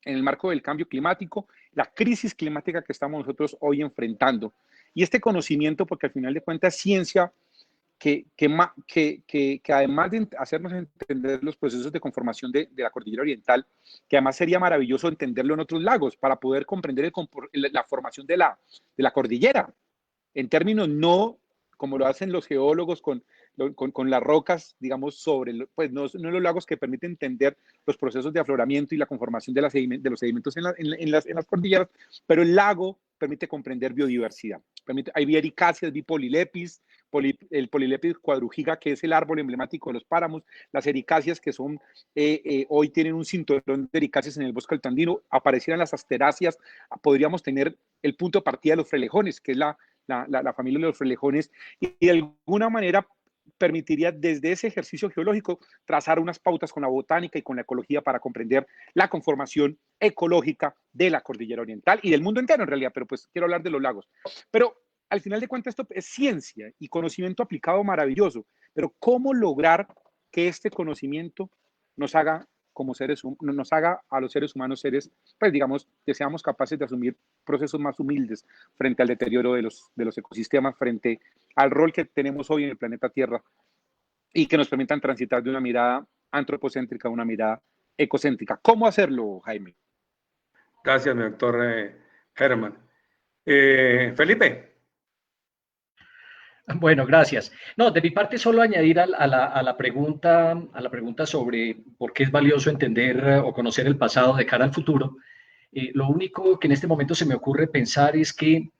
[SPEAKER 2] en el marco del cambio climático, la crisis climática que estamos nosotros hoy enfrentando. Y este conocimiento, porque al final de cuentas es ciencia, que además de hacernos entender los procesos de conformación de la cordillera oriental, que además sería maravilloso entenderlo en otros lagos para poder comprender la formación de la cordillera, en términos no como lo hacen los geólogos con las rocas, digamos, pues no los lagos que permiten entender los procesos de afloramiento y la conformación de los sedimentos en las cordilleras, pero el lago permite comprender biodiversidad. Hay biericáceas, bipolilepis, el polilepis quadrugiga, que es el árbol emblemático de los páramos, las ericáceas, que son hoy tienen un cinturón de ericáceas en el bosque altandino, aparecieran las asteráceas, podríamos tener el punto de partida de los frelejones, que es la familia de los frelejones, y de alguna manera permitiría desde ese ejercicio geológico trazar unas pautas con la botánica y con la ecología para comprender la conformación ecológica de la cordillera oriental y del mundo entero en realidad, pero pues quiero hablar de los lagos. Pero al final de cuentas esto es ciencia y conocimiento aplicado maravilloso, pero ¿cómo lograr que este conocimiento nos haga nos haga a los seres humanos seres, pues digamos, que seamos capaces de asumir procesos más humildes frente al deterioro de los ecosistemas, frente al rol que tenemos hoy en el planeta Tierra y que nos permitan transitar de una mirada antropocéntrica a una mirada ecocéntrica? ¿Cómo hacerlo, Jaime?
[SPEAKER 4] Gracias, mi doctor Germán. Felipe.
[SPEAKER 3] Bueno, gracias. No, de mi parte solo añadir a la pregunta sobre por qué es valioso entender o conocer el pasado de cara al futuro. Lo único que en este momento se me ocurre pensar es que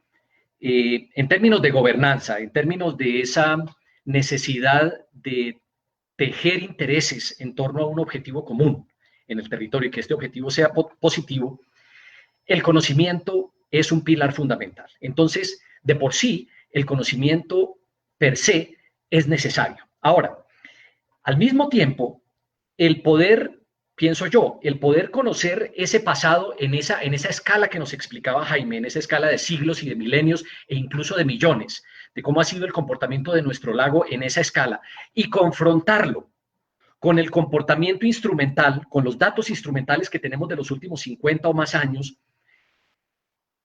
[SPEAKER 3] en términos de gobernanza, en términos de esa necesidad de tejer intereses en torno a un objetivo común en el territorio y que este objetivo sea positivo, el conocimiento es un pilar fundamental. Entonces, de por sí, el conocimiento per se es necesario. Ahora, al mismo tiempo, el poder, pienso yo, el poder conocer ese pasado en esa escala que nos explicaba Jaime, en esa escala de siglos y de milenios e incluso de millones, de cómo ha sido el comportamiento de nuestro lago en esa escala, y confrontarlo con el comportamiento instrumental, con los datos instrumentales que tenemos de los últimos 50 o más años,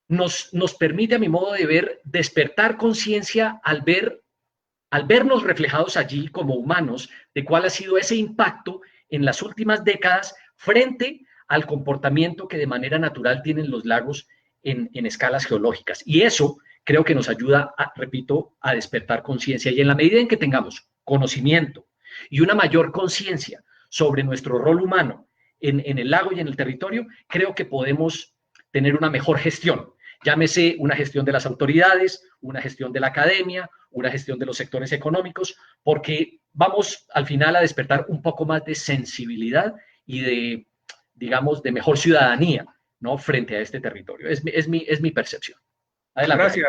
[SPEAKER 3] nos permite, a mi modo de ver, despertar conciencia al vernos reflejados allí como humanos de cuál ha sido ese impacto en las últimas décadas frente al comportamiento que de manera natural tienen los lagos en escalas geológicas. Y eso creo que nos ayuda, repito, a despertar conciencia. Y en la medida en que tengamos conocimiento y una mayor conciencia sobre nuestro rol humano en el lago y en el territorio, creo que podemos tener una mejor gestión. Llámese una gestión de las autoridades, una gestión de la academia, una gestión de los sectores económicos, porque vamos al final a despertar un poco más de sensibilidad y de, digamos, de mejor ciudadanía, ¿no?, frente a este territorio. Es mi percepción. Adelante.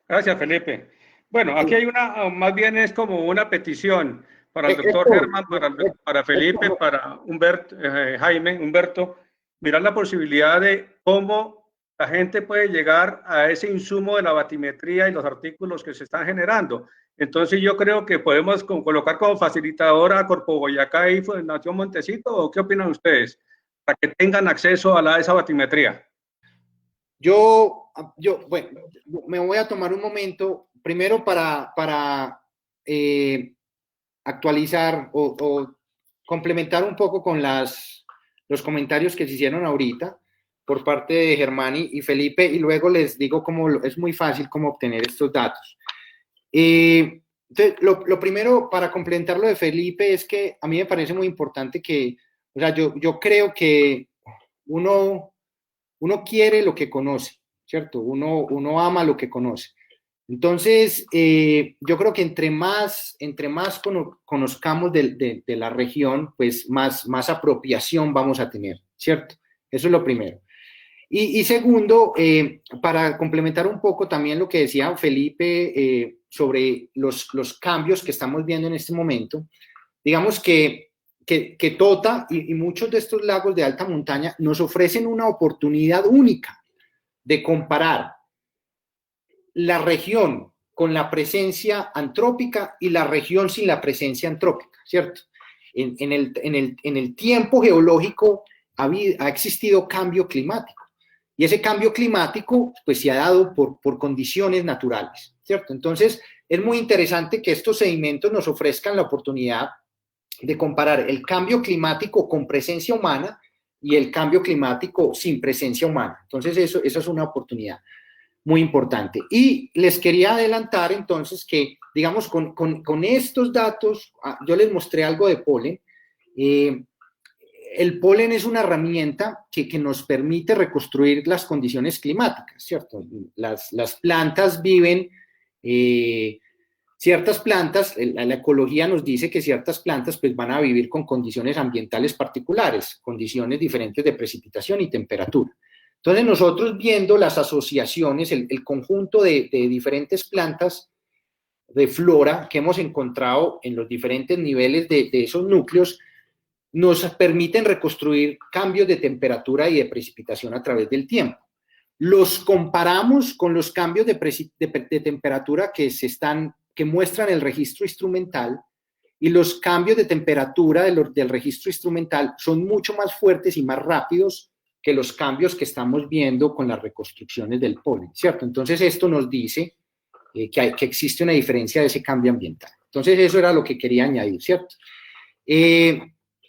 [SPEAKER 4] Gracias, Felipe. Bueno, aquí hay más bien es como una petición para el doctor Germán, para Felipe, para Jaime, Humberto, mirar la posibilidad de cómo la gente puede llegar a ese insumo de la batimetría y los artículos que se están generando. Entonces yo creo que podemos colocar como facilitadora a Corpo Boyacá y Fundación Montecito, ¿o qué opinan ustedes? Para que tengan acceso a esa batimetría.
[SPEAKER 5] Bueno, me voy a tomar un momento, primero para actualizar o complementar un poco con los comentarios que se hicieron ahorita por parte de Germán y Felipe, y luego les digo cómo es muy fácil cómo obtener estos datos. Entonces, lo primero, para complementar lo de Felipe, es que a mí me parece muy importante que, o sea, yo creo que uno quiere lo que conoce, ¿cierto? Uno ama lo que conoce. Entonces, yo creo que entre más conozcamos de la región, pues más apropiación vamos a tener, ¿cierto? Eso es lo primero. Y segundo, para complementar un poco también lo que decía Felipe sobre los cambios que estamos viendo en este momento, digamos que Tota y muchos de estos lagos de alta montaña nos ofrecen una oportunidad única de comparar la región con la presencia antrópica y la región sin la presencia antrópica, ¿cierto? En el tiempo geológico ha existido cambio climático. Y ese cambio climático, pues, se ha dado por condiciones naturales, ¿cierto? Entonces, es muy interesante que estos sedimentos nos ofrezcan la oportunidad de comparar el cambio climático con presencia humana y el cambio climático sin presencia humana. Entonces, eso es una oportunidad muy importante. Y les quería adelantar, entonces, que, digamos, con estos datos, yo les mostré algo de polen. El polen es una herramienta que nos permite reconstruir las condiciones climáticas, ¿cierto? Las plantas viven, ciertas plantas, la ecología nos dice que ciertas plantas pues van a vivir con condiciones ambientales particulares, condiciones diferentes de precipitación y temperatura. Entonces nosotros viendo las asociaciones, el conjunto de diferentes plantas de flora que hemos encontrado en los diferentes niveles de esos núcleos, nos permiten reconstruir cambios de temperatura y de precipitación a través del tiempo. Los comparamos con los cambios de temperatura que muestran el registro instrumental, y los cambios de temperatura del registro instrumental son mucho más fuertes y más rápidos que los cambios que estamos viendo con las reconstrucciones del polen, ¿cierto? Entonces esto nos dice que existe una diferencia de ese cambio ambiental. Entonces eso era lo que quería añadir, ¿cierto?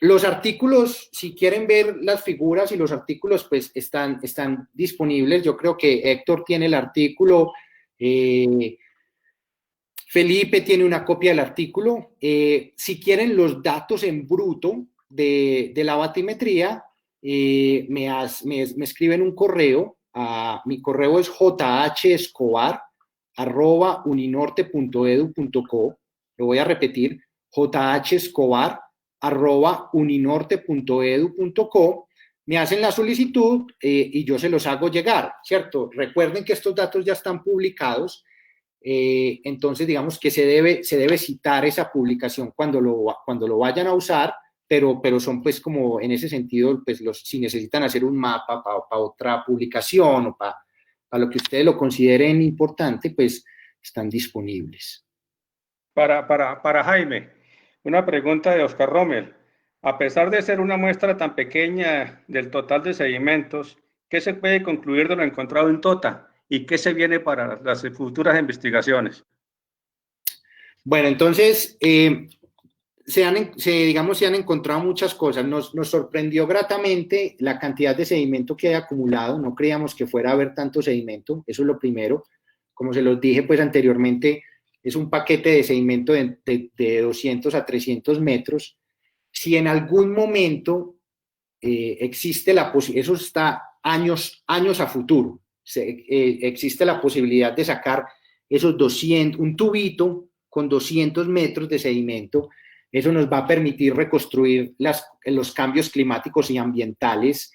[SPEAKER 5] Los artículos, si quieren ver las figuras y los artículos, pues están disponibles. Yo creo que Héctor tiene el artículo, Felipe tiene una copia del artículo. Si quieren los datos en bruto de la batimetría, me escriben un correo. Mi correo es jhescobar@uninorte.edu.co. Lo voy a repetir, jhescobar@uninorte.edu.co. Me hacen la solicitud y yo se los hago llegar, ¿cierto? Recuerden que estos datos ya están publicados, entonces digamos que se debe citar esa publicación cuando lo vayan a usar, pero son pues como en ese sentido, pues si necesitan hacer un mapa para otra publicación o para lo que ustedes lo consideren importante, pues están disponibles.
[SPEAKER 4] Para Jaime, una pregunta de Oscar Rommel. A pesar de ser una muestra tan pequeña del total de sedimentos, ¿qué se puede concluir de lo encontrado en Tota y qué se viene para las futuras investigaciones?
[SPEAKER 5] Bueno, entonces, digamos, se han encontrado muchas cosas. Nos sorprendió gratamente la cantidad de sedimento que hay acumulado. No creíamos que fuera a haber tanto sedimento. Eso es lo primero. Como se los dije pues anteriormente, es un paquete de sedimento de 200 a 300 metros. Si en algún momento existe la posibilidad, eso está años a futuro, existe la posibilidad de sacar esos 200, un tubito con 200 metros de sedimento. Eso nos va a permitir reconstruir los cambios climáticos y ambientales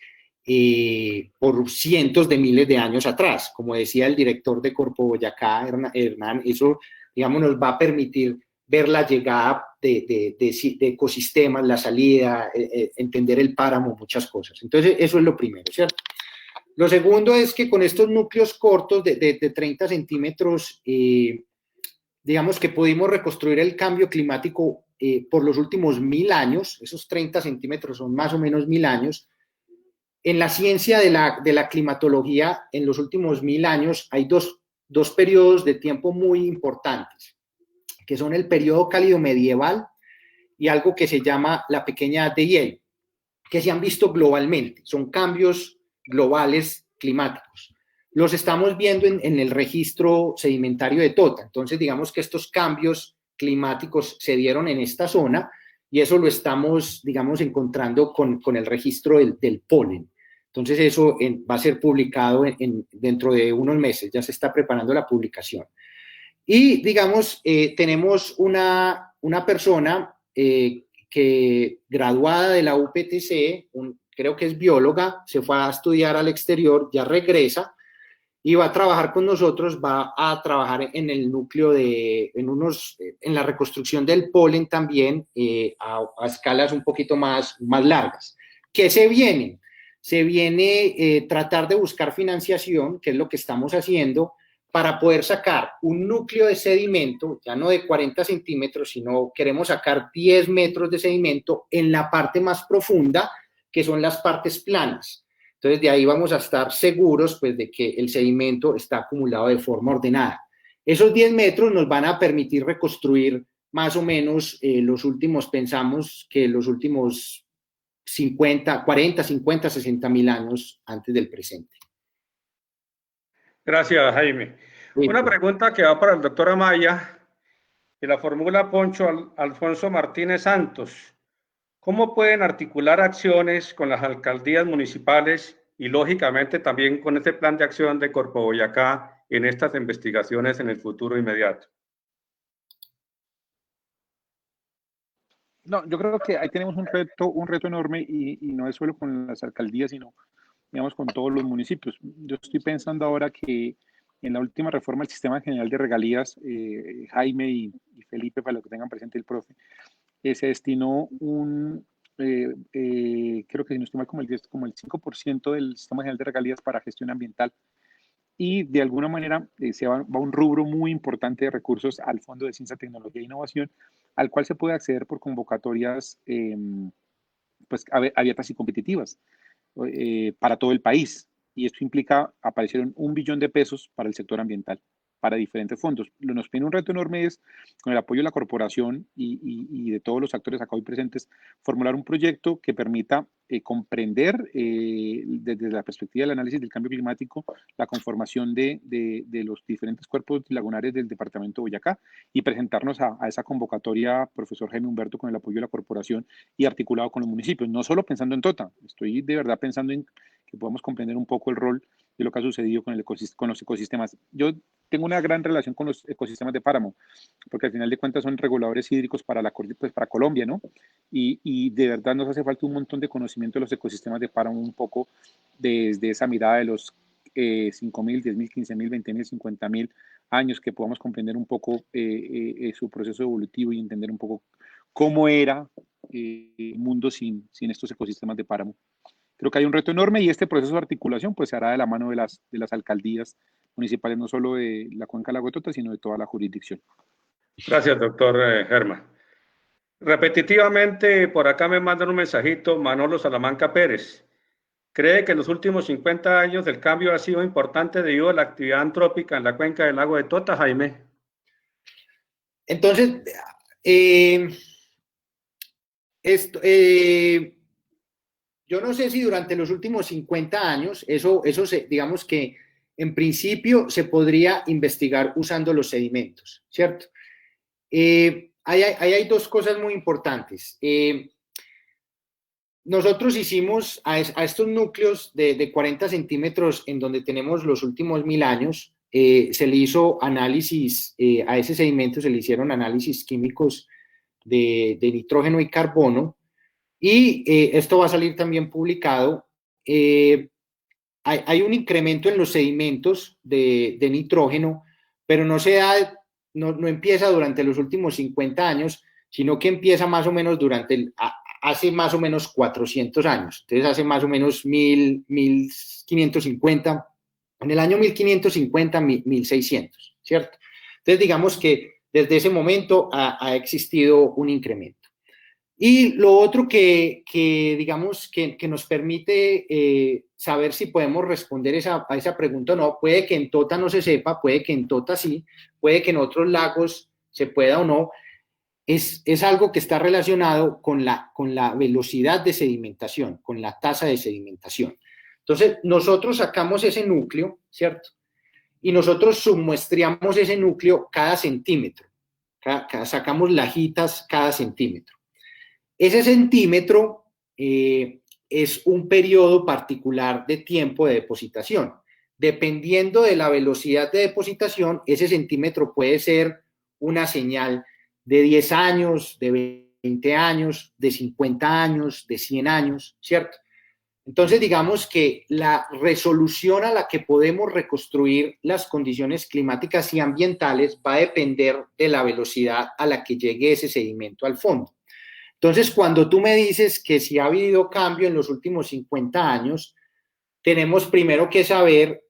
[SPEAKER 5] por cientos de miles de años atrás. Como decía el director de Corpo Boyacá, Hernán, eso, digamos, nos va a permitir ver la llegada de ecosistemas, la salida, entender el páramo, muchas cosas. Entonces, eso es lo primero, ¿cierto? Lo segundo es que con estos núcleos cortos de 30 centímetros, digamos que pudimos reconstruir el cambio climático por los últimos 1000 años, esos 30 centímetros son más o menos 1000 años. En la ciencia de la climatología, en los últimos 1000 años, hay dos periodos de tiempo muy importantes, que son el periodo cálido medieval y algo que se llama la pequeña edad de hielo, que se han visto globalmente, son cambios globales climáticos. Los estamos viendo en el registro sedimentario de Tota. Entonces, digamos que estos cambios climáticos se dieron en esta zona y eso lo estamos, digamos, encontrando con el registro del polen. Entonces, eso va a ser publicado dentro de unos meses, ya se está preparando la publicación. Y, digamos, tenemos una persona que graduada de la UPTC, creo que es bióloga, se fue a estudiar al exterior, ya regresa y va a trabajar con nosotros, va a trabajar en el núcleo en la reconstrucción del polen también a escalas un poquito más largas. ¿Qué se viene? Se viene tratar de buscar financiación, que es lo que estamos haciendo, para poder sacar un núcleo de sedimento, ya no de 40 centímetros, sino queremos sacar 10 metros de sedimento en la parte más profunda, que son las partes planas. Entonces, de ahí vamos a estar seguros pues, de que el sedimento está acumulado de forma ordenada. Esos 10 metros nos van a permitir reconstruir más o menos pensamos que los últimos 40, 50, 60 mil años antes del presente.
[SPEAKER 4] Gracias, Jaime.
[SPEAKER 5] Sí.
[SPEAKER 4] Una pregunta que va para el doctor Amaya, y la formula Poncho Alfonso Martínez Santos. ¿Cómo pueden articular acciones con las alcaldías municipales y, lógicamente, también con este plan de acción de Corpo Boyacá en estas investigaciones en el futuro inmediato?
[SPEAKER 2] No, yo creo que ahí tenemos un reto enorme y no es solo con las alcaldías, sino, digamos, con todos los municipios. Yo estoy pensando ahora que en la última reforma del Sistema General de Regalías, Jaime y Felipe, para lo que tengan presente el profe, se destinó creo que si no estoy mal, como el 5% del Sistema General de Regalías para gestión ambiental. Y de alguna manera se va un rubro muy importante de recursos al Fondo de Ciencia, Tecnología e Innovación, al cual se puede acceder por convocatorias pues, abiertas y competitivas para todo el país. Y esto implica, aparecieron 1 billón de pesos para el sector ambiental, para diferentes fondos. Lo que nos pide un reto enorme es, con el apoyo de la corporación y de todos los actores acá hoy presentes, formular un proyecto que permita comprender desde la perspectiva del análisis del cambio climático la conformación de los diferentes cuerpos lagunares del departamento de Boyacá y presentarnos a esa convocatoria, profesor Jaime Humberto, con el apoyo de la corporación y articulado con los municipios, no solo pensando en Tota, estoy de verdad pensando en que podamos comprender un poco el rol de lo que ha sucedido con los ecosistemas. Yo tengo una gran relación con los ecosistemas de páramo, porque al final de cuentas son reguladores hídricos para Colombia, ¿no? Y de verdad nos hace falta un montón de conocimiento de los ecosistemas de páramo, un poco desde esa mirada de los 5.000, 10.000, 15.000, 20.000, 50.000 años, que podamos comprender un poco su proceso evolutivo y entender un poco cómo era el mundo sin estos ecosistemas de páramo. Creo que hay un reto enorme y este proceso de articulación pues se hará de la mano de las alcaldías municipales, no solo de la Cuenca del Lago de Tota, sino de toda la jurisdicción.
[SPEAKER 4] Gracias, doctor Germán. Repetitivamente, por acá me mandan un mensajito Manolo Salamanca Pérez. ¿Cree que en los últimos 50 años el cambio ha sido importante debido a la actividad antrópica en la cuenca del lago de Tota, Jaime?
[SPEAKER 5] Entonces, yo no sé si durante los últimos 50 años, digamos que en principio se podría investigar usando los sedimentos, ¿cierto? Ahí hay dos cosas muy importantes. Nosotros hicimos a estos núcleos de 40 centímetros en donde tenemos los últimos 1000 años, se le hizo análisis, a ese sedimento se le hicieron análisis químicos de nitrógeno y carbono, y esto va a salir también publicado. Hay un incremento en los sedimentos de nitrógeno, pero no empieza durante los últimos 50 años, sino que empieza más o menos hace más o menos 400 años. Entonces, hace más o menos 1550, en el año 1550, 1600, ¿cierto? Entonces, digamos que desde ese momento ha existido un incremento. Y lo otro que digamos, que nos permite saber si podemos responder a esa pregunta o no, puede que en Tota no se sepa, puede que en Tota sí, puede que en otros lagos se pueda o no, es algo que está relacionado con la velocidad de sedimentación, con la tasa de sedimentación. Entonces, nosotros sacamos ese núcleo, ¿cierto? Y nosotros submuestreamos ese núcleo cada centímetro, sacamos lajitas cada centímetro. Ese centímetro es un periodo particular de tiempo de depositación. Dependiendo de la velocidad de depositación, ese centímetro puede ser una señal de 10 años, de 20 años, de 50 años, de 100 años, ¿cierto? Entonces, digamos que la resolución a la que podemos reconstruir las condiciones climáticas y ambientales va a depender de la velocidad a la que llegue ese sedimento al fondo. Entonces, cuando tú me dices que si ha habido cambio en los últimos 50 años, tenemos primero que saber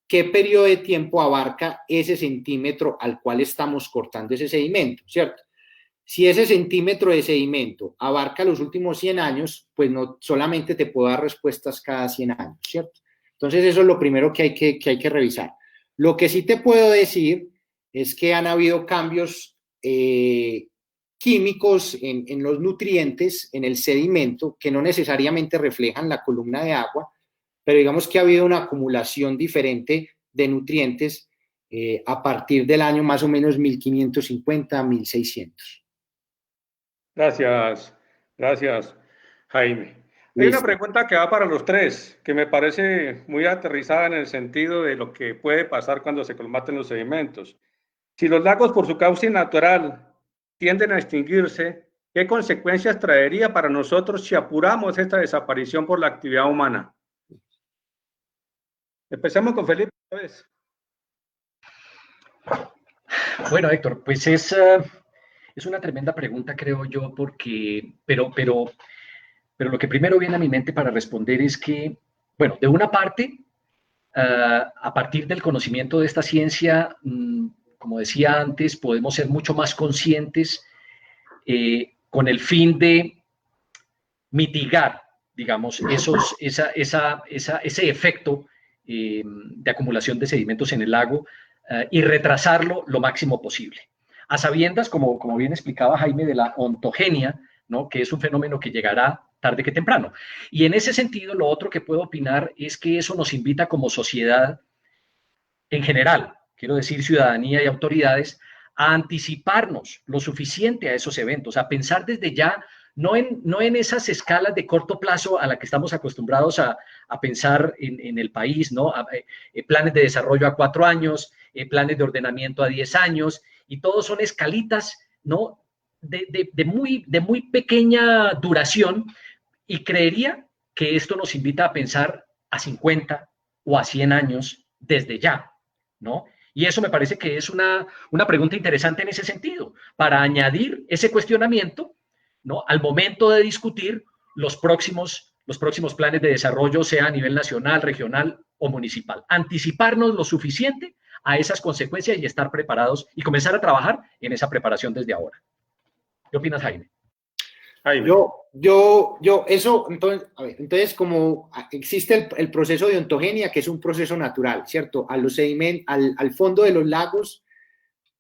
[SPEAKER 5] qué periodo de tiempo abarca ese centímetro al cual estamos cortando ese sedimento, ¿cierto? Si ese centímetro de sedimento abarca los últimos 100 años, pues no solamente te puedo dar respuestas cada 100 años, ¿cierto? Entonces, eso es lo primero que hay que revisar. Lo que sí te puedo decir es que han habido cambios químicos en los nutrientes, en el sedimento, que no necesariamente reflejan la columna de agua, pero digamos que ha habido una acumulación diferente de nutrientes a partir del año más o menos 1550, 1600.
[SPEAKER 4] Gracias, Jaime. Hay una pregunta que va para los tres, que me parece muy aterrizada en el sentido de lo que puede pasar cuando se colmaten los sedimentos. Si los lagos por su cauce natural tienden a extinguirse, ¿qué consecuencias traería para nosotros si apuramos esta desaparición por la actividad humana? Empecemos con Felipe.
[SPEAKER 3] Bueno, Héctor, pues es una tremenda pregunta, creo yo, pero lo que primero viene a mi mente para responder es que, bueno, de una parte, a partir del conocimiento de esta ciencia, como decía antes, podemos ser mucho más conscientes con el fin de mitigar, digamos, ese efecto de acumulación de sedimentos en el lago y retrasarlo lo máximo posible. A sabiendas, como bien explicaba Jaime, de la ontogenia, ¿no? Que es un fenómeno que llegará tarde que temprano. Y en ese sentido, lo otro que puedo opinar es que eso nos invita como sociedad en general, quiero decir ciudadanía y autoridades, a anticiparnos lo suficiente a esos eventos, a pensar desde ya, no en esas escalas de corto plazo a la que estamos acostumbrados a pensar en el país, ¿no? Planes de desarrollo a 4 años, planes de ordenamiento a 10 años, y todos son escalitas, ¿no? De muy pequeña duración, y creería que esto nos invita a pensar a 50 o a 100 años desde ya, ¿no? Y eso me parece que es una pregunta interesante en ese sentido, para añadir ese cuestionamiento, ¿no? Al momento de discutir los próximos planes de desarrollo, sea a nivel nacional, regional o municipal. Anticiparnos lo suficiente a esas consecuencias y estar preparados y comenzar a trabajar en esa preparación desde ahora. ¿Qué opinas, Jaime?
[SPEAKER 4] Jaime.
[SPEAKER 5] Eso, entonces, a ver, entonces como existe el proceso de ontogenia, que es un proceso natural, ¿cierto? Al fondo de los lagos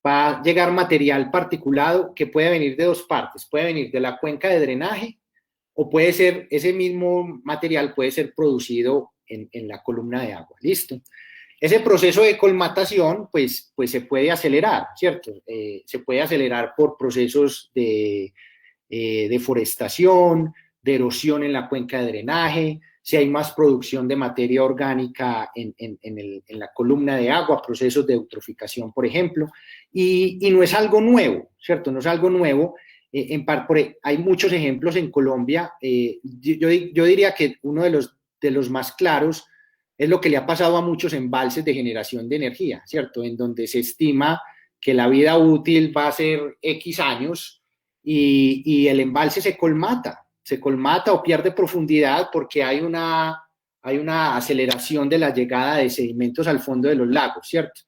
[SPEAKER 5] va a llegar material particulado que puede venir de dos partes, puede venir de la cuenca de drenaje o puede ser, ese mismo material puede ser producido en la columna de agua, ¿listo? Ese proceso de colmatación, pues se puede acelerar, ¿cierto? Se puede acelerar por procesos de deforestación, de erosión en la cuenca de drenaje, si hay más producción de materia orgánica en la columna de agua, procesos de eutroficación, por ejemplo, y no es algo nuevo, ¿cierto? No es algo nuevo. Hay muchos ejemplos en Colombia. Yo diría que uno de los más claros es lo que le ha pasado a muchos embalses de generación de energía, ¿cierto? En donde se estima que la vida útil va a ser X años y el embalse se colmata o pierde profundidad porque hay una aceleración de la llegada de sedimentos al fondo de los lagos, ¿cierto?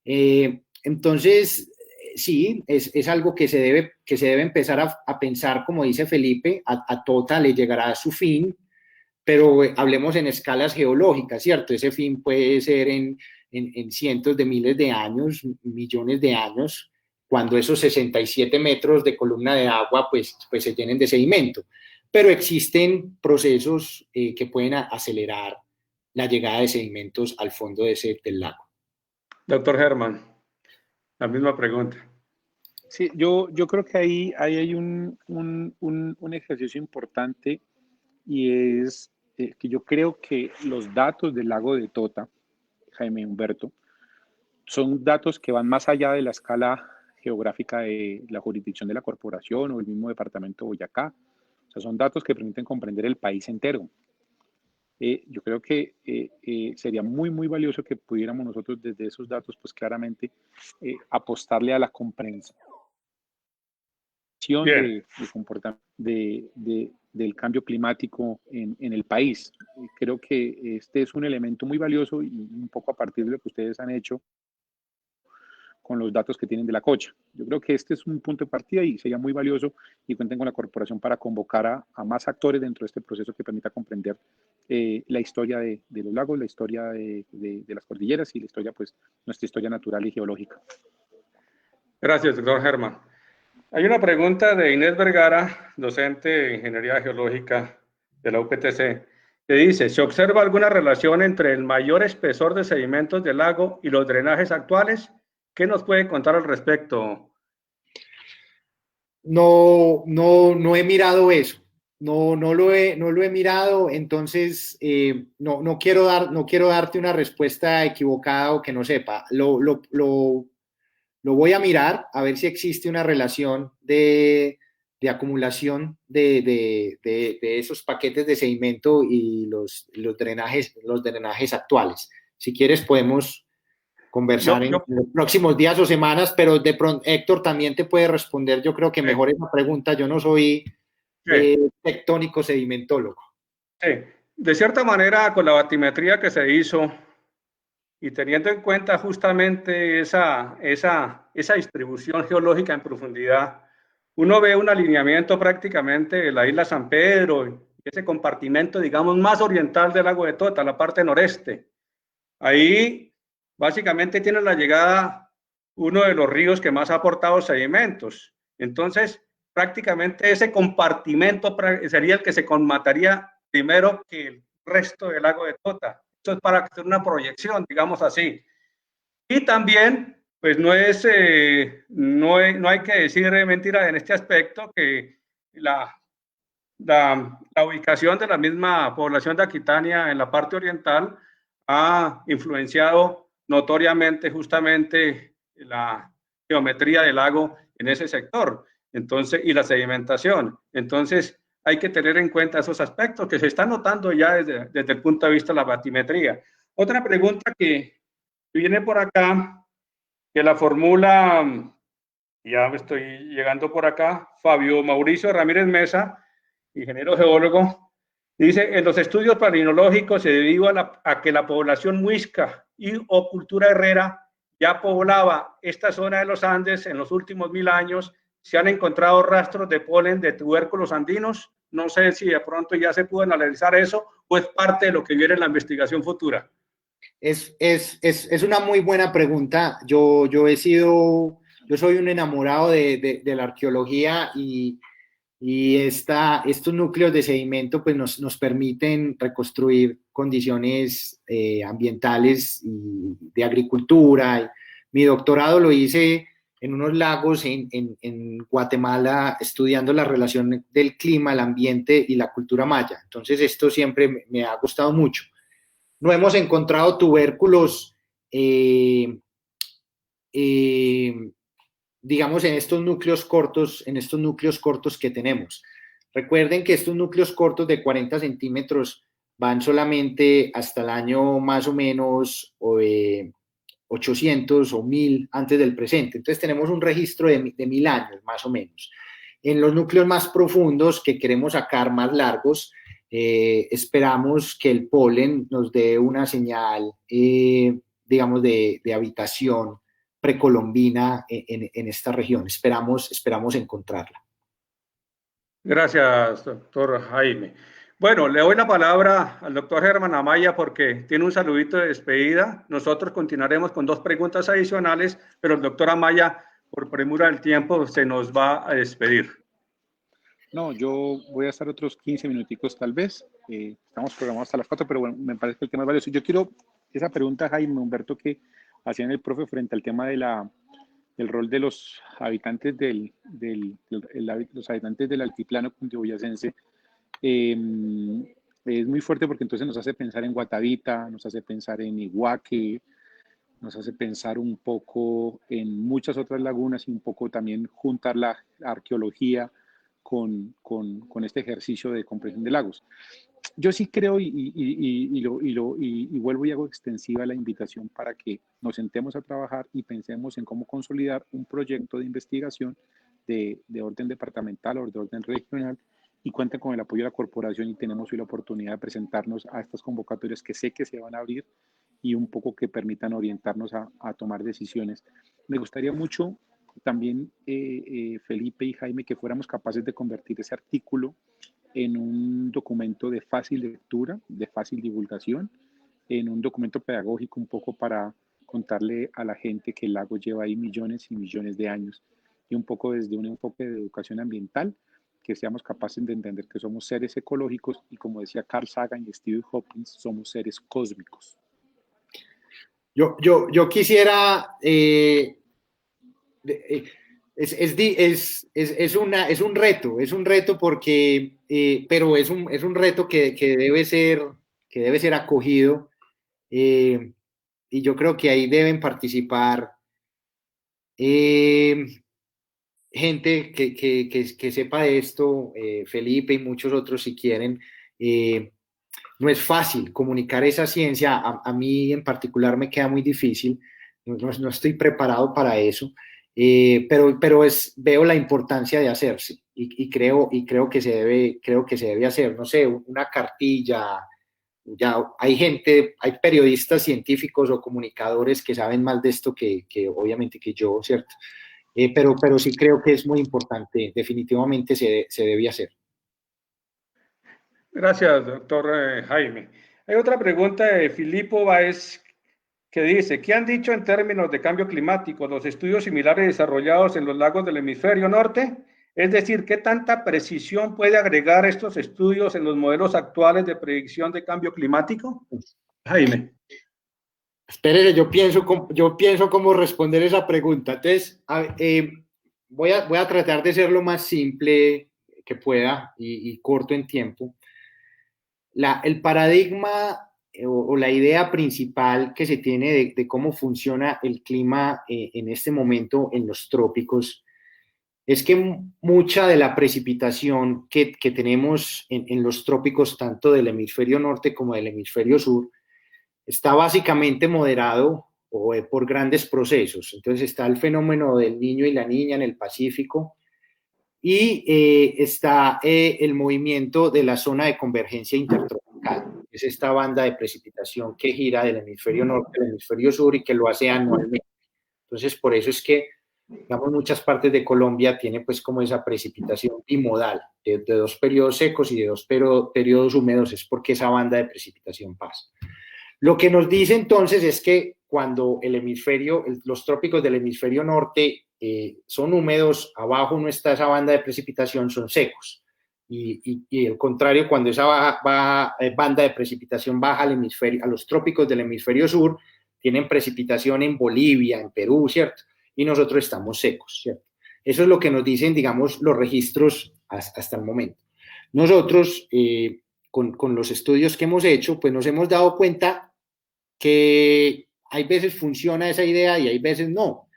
[SPEAKER 5] Entonces, sí, es algo que se debe empezar a pensar, como dice Felipe, a Tota le llegará a su fin, pero hablemos en escalas geológicas, ¿cierto? Ese fin puede ser en cientos de miles de años, millones de años, cuando esos 67 metros de columna de agua pues se llenen de sedimento. Pero existen procesos que pueden acelerar la llegada de sedimentos al fondo del lago.
[SPEAKER 4] Doctor Germán, la misma pregunta.
[SPEAKER 2] Sí, yo creo que ahí hay un ejercicio importante y es que yo creo que los datos del lago de Tota, Jaime Humberto, son datos que van más allá de la escala geográfica de la jurisdicción de la corporación o el mismo departamento de Boyacá. O sea, son datos que permiten comprender el país entero. Yo creo que sería muy, muy valioso que pudiéramos nosotros desde esos datos, pues claramente apostarle a la comprensión del cambio climático en el país. Creo que este es un elemento muy valioso y un poco a partir de lo que ustedes han hecho con los datos que tienen de la Cocha. Yo creo que este es un punto de partida y sería muy valioso y cuenten con la corporación para convocar a más actores dentro de este proceso que permita comprender la historia de los lagos, la historia de las cordilleras y la historia, pues, nuestra historia natural y geológica.
[SPEAKER 4] Gracias, doctor Germán. Hay una pregunta de Inés Vergara, docente de Ingeniería Geológica de la UPTC, que dice, ¿se observa alguna relación entre el mayor espesor de sedimentos del lago y los drenajes actuales? ¿Qué nos puede contar al respecto?
[SPEAKER 5] No he mirado eso. No lo he mirado, entonces no quiero darte una respuesta equivocada o que no sepa. Lo voy a mirar a ver si existe una relación de acumulación de esos paquetes de sedimento y los drenajes actuales. Si quieres podemos conversar en los próximos días o semanas, pero de pronto Héctor también te puede responder, yo creo que mejor esa pregunta. Yo no soy tectónico sedimentólogo.
[SPEAKER 4] Sí, de cierta manera con la batimetría que se hizo y teniendo en cuenta justamente esa distribución geológica en profundidad, uno ve un alineamiento prácticamente de la isla San Pedro y ese compartimento, digamos, más oriental del lago de Tota, la parte noreste. Ahí básicamente tiene la llegada uno de los ríos que más ha aportado sedimentos. Entonces, prácticamente ese compartimento sería el que se colmataría primero que el resto del lago de Tota. Esto es para hacer una proyección, digamos así. Y también, pues no hay que decir mentira en este aspecto, que la ubicación de la misma población de Aquitania en la parte oriental ha influenciado notoriamente justamente la geometría del lago en ese sector, entonces, y la sedimentación. Entonces, hay que tener en cuenta esos aspectos que se están notando ya desde el punto de vista de la batimetría. Otra pregunta que viene por acá, que la formula, ya me estoy llegando por acá, Fabio Mauricio Ramírez Mesa, ingeniero geólogo, dice, en los estudios palinológicos se deriva a que la población muisca o cultura herrera ya poblaba esta zona de los Andes en los últimos 1000 años, se han encontrado rastros de polen de tubérculos andinos. No sé si de pronto ya se pudo analizar eso o es parte de lo que viene en la investigación futura.
[SPEAKER 5] Es una muy buena pregunta. Yo soy un enamorado de la arqueología y estos núcleos de sedimento pues nos permiten reconstruir condiciones ambientales y de agricultura. Mi doctorado lo hice en unos lagos en Guatemala, estudiando la relación del clima, el ambiente y la cultura maya. Entonces esto siempre me ha gustado mucho. No hemos encontrado tubérculos, digamos, en estos núcleos cortos que tenemos. Recuerden que estos núcleos cortos de 40 centímetros van solamente hasta el año más o menos 800 o 1000 antes del presente. Entonces tenemos un registro de 1000 años, más o menos. En los núcleos más profundos que queremos sacar, más largos, esperamos que el polen nos dé una señal, digamos, de habitación precolombina en esta región. Esperamos encontrarla.
[SPEAKER 4] Gracias, doctor Jaime. Bueno, le doy la palabra al doctor Germán Amaya porque tiene un saludito de despedida. Nosotros continuaremos con 2 preguntas adicionales, pero el doctor Amaya, por premura del tiempo, se nos va a despedir.
[SPEAKER 2] No, yo voy a estar otros 15 minuticos tal vez. Estamos programados hasta las 4, pero bueno, me parece que el tema es valioso. Yo quiero esa pregunta, Jaime Humberto, que hacían el profe frente al tema de del rol de los habitantes los habitantes del altiplano cundiboyacense. Es muy fuerte porque entonces nos hace pensar en Guatavita, nos hace pensar en Iguaque, nos hace pensar un poco en muchas otras lagunas y un poco también juntar la arqueología con este ejercicio de comprensión de lagos. Yo sí creo y vuelvo y hago extensiva la invitación para que nos sentemos a trabajar y pensemos en cómo consolidar un proyecto de investigación de orden departamental o de orden regional y cuenten con el apoyo de la corporación y tenemos hoy la oportunidad de presentarnos a estas convocatorias que sé que se van a abrir y un poco que permitan orientarnos a tomar decisiones. Me gustaría mucho también, Felipe y Jaime, que fuéramos capaces de convertir ese artículo en un documento de fácil lectura, de fácil divulgación, en un documento pedagógico un poco para contarle a la gente que el lago lleva ahí millones y millones de años y un poco desde un enfoque de educación ambiental, que seamos capaces de entender que somos seres ecológicos y como decía Carl Sagan y Stephen Hawking, somos seres cósmicos.
[SPEAKER 5] Yo quisiera... es un reto porque, pero es un reto que debe ser acogido, y yo creo que ahí deben participar gente que sepa de esto, Felipe y muchos otros si quieren. No es fácil comunicar esa ciencia, a mí en particular me queda muy difícil, no estoy preparado para eso. Pero veo la importancia de hacerse y creo que se debe hacer, no sé, una cartilla. Ya hay periodistas científicos o comunicadores que saben más de esto que obviamente que yo, ¿cierto? Pero sí creo que es muy importante, definitivamente se debe hacer.
[SPEAKER 4] Gracias, doctor Jaime. Hay otra pregunta de Filipo Báez que dice, ¿qué han dicho en términos de cambio climático los estudios similares desarrollados en los lagos del hemisferio norte? Es decir, ¿qué tanta precisión puede agregar estos estudios en los modelos actuales de predicción de cambio climático? Jaime.
[SPEAKER 5] Espere, yo pienso cómo responder esa pregunta. Entonces, voy a tratar de ser lo más simple que pueda y corto en tiempo. El paradigma o la idea principal que se tiene de cómo funciona el clima en este momento en los trópicos es que mucha de la precipitación que tenemos en los trópicos, tanto del hemisferio norte como del hemisferio sur, está básicamente moderado por grandes procesos. Entonces está el fenómeno del Niño y la Niña en el Pacífico y está el movimiento de la zona de convergencia intertropical. Es esta banda de precipitación que gira del hemisferio norte al hemisferio sur y que lo hace anualmente. Entonces, por eso es que digamos, muchas partes de Colombia tienen pues como esa precipitación bimodal de 2 periodos secos y de 2 periodos húmedos, es porque esa banda de precipitación pasa. Lo que nos dice entonces es que cuando los trópicos del hemisferio norte son húmedos, abajo no está esa banda de precipitación, son secos. Y el contrario, cuando esa banda de precipitación baja a los trópicos del hemisferio sur, tienen precipitación en Bolivia, en Perú, ¿cierto? Y nosotros estamos secos, ¿cierto? Eso es lo que nos dicen, digamos, los registros hasta el momento. Nosotros, con los estudios que hemos hecho, pues nos hemos dado cuenta que hay veces funciona esa idea y hay veces no,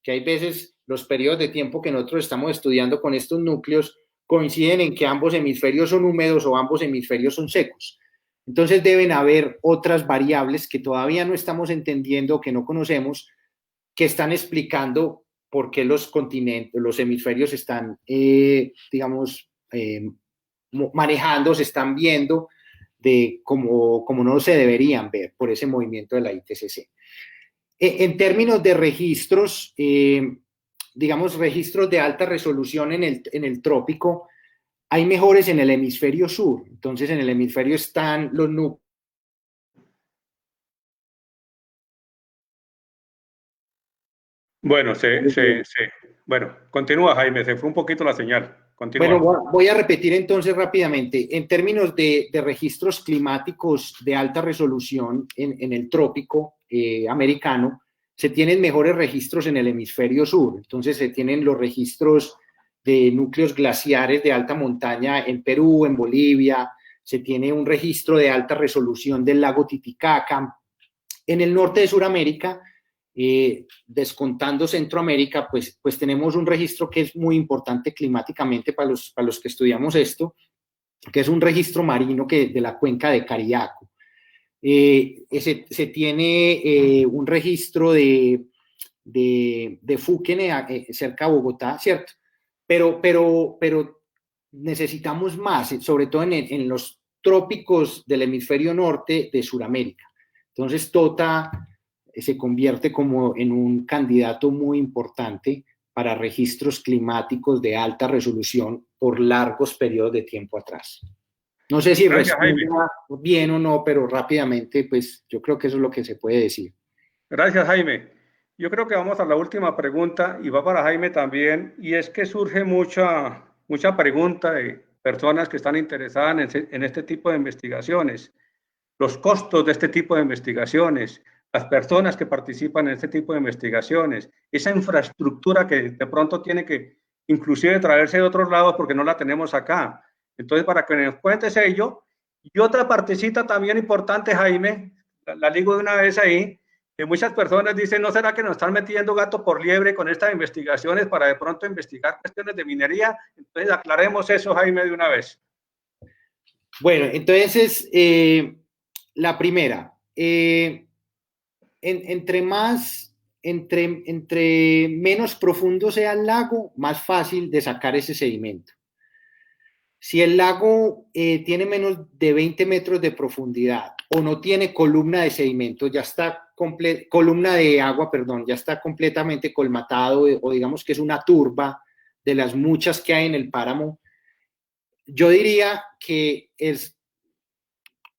[SPEAKER 5] que hay veces los periodos de tiempo que nosotros estamos estudiando con estos núcleos coinciden en que ambos hemisferios son húmedos o ambos hemisferios son secos. Entonces deben haber otras variables que todavía no estamos entendiendo, que no conocemos, que están explicando por qué los continentes, los hemisferios están, digamos, manejando, se están viendo de como no se deberían ver por ese movimiento de la ITCC. En términos de registros, digamos, registros de alta resolución en el trópico, hay mejores en el hemisferio sur. Entonces, en el hemisferio están los núcleos.
[SPEAKER 4] Bueno, bueno, continúa, Jaime, se fue un poquito la señal. Continúa.
[SPEAKER 5] Bueno, voy a repetir entonces rápidamente. En términos de registros climáticos de alta resolución en el trópico americano, se tienen mejores registros en el hemisferio sur. Entonces, se tienen los registros de núcleos glaciares de alta montaña en Perú, en Bolivia. Se tiene un registro de alta resolución del lago Titicaca. En el norte de Sudamérica, descontando Centroamérica, pues tenemos un registro que es muy importante climáticamente para los que estudiamos esto, que es un registro marino de la cuenca de Cariaco. Se tiene un registro de Fúquene, cerca de Bogotá, ¿cierto? Pero necesitamos más, sobre todo en los trópicos del hemisferio norte de Sudamérica. Entonces, TOTA se convierte como en un candidato muy importante para registros climáticos de alta resolución por largos periodos de tiempo atrás. No sé si responda bien o no, pero rápidamente, pues yo creo que eso es lo que se puede decir.
[SPEAKER 4] Gracias, Jaime. Yo creo que vamos a la última pregunta y va para Jaime también, y es que surge mucha pregunta de personas que están interesadas en este tipo de investigaciones, los costos de este tipo de investigaciones, las personas que participan en este tipo de investigaciones, esa infraestructura que de pronto tiene que inclusive traerse de otros lados porque no la tenemos acá. Entonces, para que nos cuentes ello. Y otra partecita también importante, Jaime, la ligo de una vez ahí, que muchas personas dicen, ¿no será que nos están metiendo gato por liebre con estas investigaciones para de pronto investigar cuestiones de minería? Entonces, aclaremos eso, Jaime, de una vez.
[SPEAKER 5] Bueno, entonces, la primera, entre menos profundo sea el lago, más fácil de sacar ese sedimento. Si el lago tiene menos de 20 metros de profundidad o no tiene columna de sedimento, columna de agua, perdón, ya está completamente colmatado o digamos que es una turba de las muchas que hay en el páramo, yo diría que es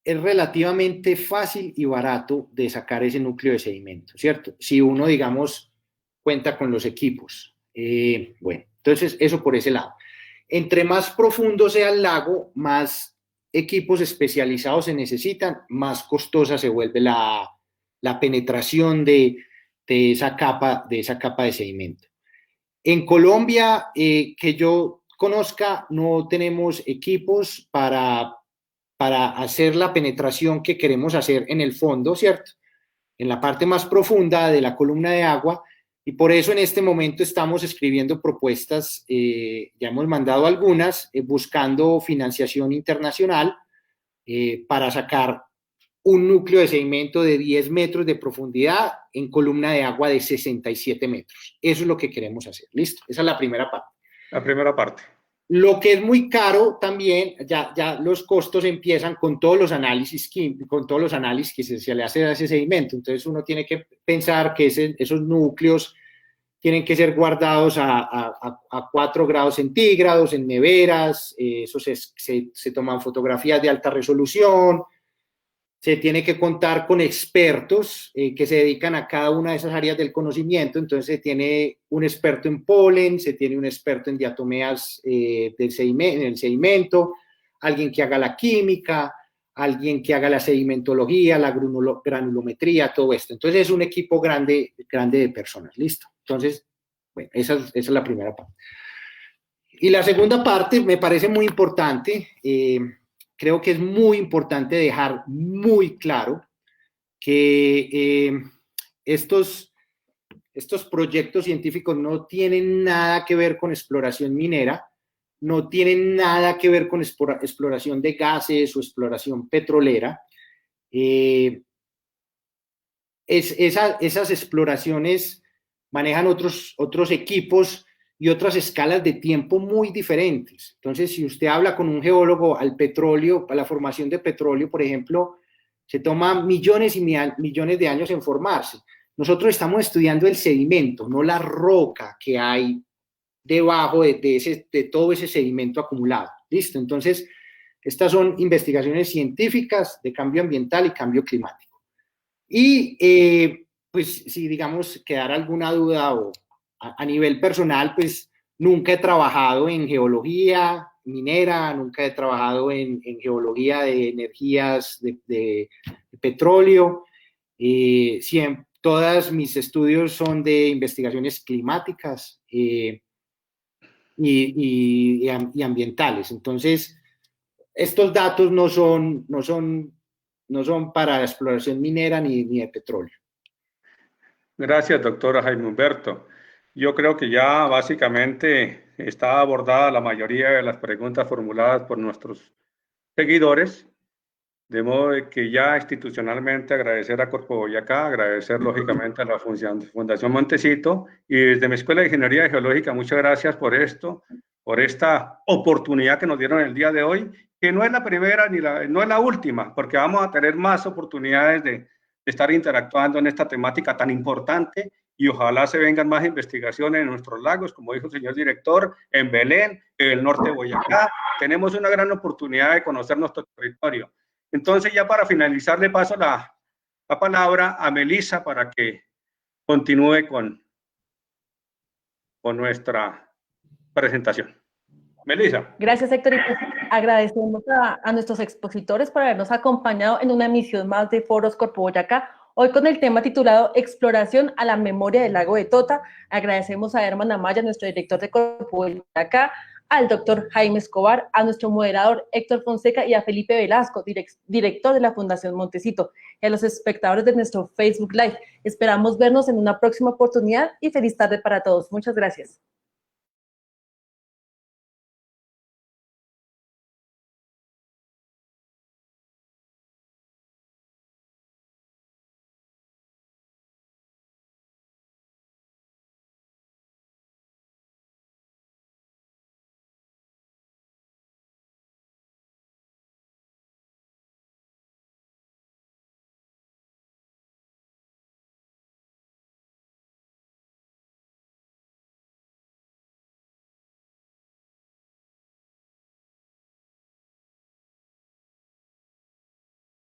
[SPEAKER 5] relativamente fácil y barato de sacar ese núcleo de sedimento, ¿cierto? Si uno, digamos, cuenta con los equipos. Bueno, entonces eso por ese lado. Entre más profundo sea el lago, más equipos especializados se necesitan, más costosa se vuelve la penetración de esa capa de sedimento. En Colombia, que yo conozca, no tenemos equipos para hacer la penetración que queremos hacer en el fondo, ¿cierto? En la parte más profunda de la columna de agua, y por eso en este momento estamos escribiendo propuestas, ya hemos mandado algunas, buscando financiación internacional para sacar un núcleo de sedimento de 10 metros de profundidad en columna de agua de 67 metros. Eso es lo que queremos hacer, ¿listo? Esa es la primera parte.
[SPEAKER 4] La primera parte.
[SPEAKER 5] Lo que es muy caro también, ya los costos empiezan con todos los análisis que se le hace a ese sedimento. Entonces uno tiene que pensar que esos núcleos tienen que ser guardados a 4 grados centígrados en neveras, eso se toman fotografías de alta resolución, se tiene que contar con expertos que se dedican a cada una de esas áreas del conocimiento. Entonces se tiene un experto en polen, se tiene un experto en diatomeas en el sedimento, alguien que haga la química, alguien que haga la sedimentología, la granulometría, todo esto. Entonces es un equipo grande de personas, ¿listo? Entonces, bueno, esa es la primera parte. Y la segunda parte me parece muy importante. Creo que es muy importante dejar muy claro que estos proyectos científicos no tienen nada que ver con exploración minera, no tienen nada que ver con exploración de gases o exploración petrolera. Esas exploraciones manejan otros equipos y otras escalas de tiempo muy diferentes. Entonces, si usted habla con un geólogo al petróleo, para la formación de petróleo, por ejemplo, se toma millones y millones de años en formarse. Nosotros estamos estudiando el sedimento, no la roca que hay debajo de todo ese sedimento acumulado. ¿Listo? Entonces, estas son investigaciones científicas de cambio ambiental y cambio climático. Y, pues, si, digamos, quedara alguna duda o a nivel personal, pues nunca he trabajado en geología minera, nunca he trabajado en geología de energías de petróleo. Todos mis estudios son de investigaciones climáticas y ambientales. Entonces, estos datos no son para la exploración minera ni de petróleo.
[SPEAKER 4] Gracias, doctor Jaime Humberto. Yo creo que ya básicamente está abordada la mayoría de las preguntas formuladas por nuestros seguidores, de modo que ya institucionalmente agradecer a Corpo Boyacá, agradecer lógicamente a la Fundación Montecito, y desde mi Escuela de Ingeniería Geológica, muchas gracias por esto, por esta oportunidad que nos dieron el día de hoy, que no es la primera ni no es la última, porque vamos a tener más oportunidades de estar interactuando en esta temática tan importante, y ojalá se vengan más investigaciones en nuestros lagos, como dijo el señor director, en Belén, en el norte de Boyacá. Tenemos una gran oportunidad de conocer nuestro territorio. Entonces, ya para finalizar, le paso la palabra a Melissa para que continúe con nuestra presentación. Melissa.
[SPEAKER 1] Gracias, Héctor. Y pues agradecemos a nuestros expositores por habernos acompañado en una emisión más de Foros Corpo Boyacá, hoy con el tema titulado Exploración a la memoria del lago de Tota. Agradecemos a Herman Amaya, nuestro director de Corpo Boyacá, al doctor Jaime Escobar, a nuestro moderador Héctor Fonseca y a Felipe Velasco, director de la Fundación Montecito, y a los espectadores de nuestro Facebook Live. Esperamos vernos en una próxima oportunidad y feliz tarde para todos. Muchas gracias.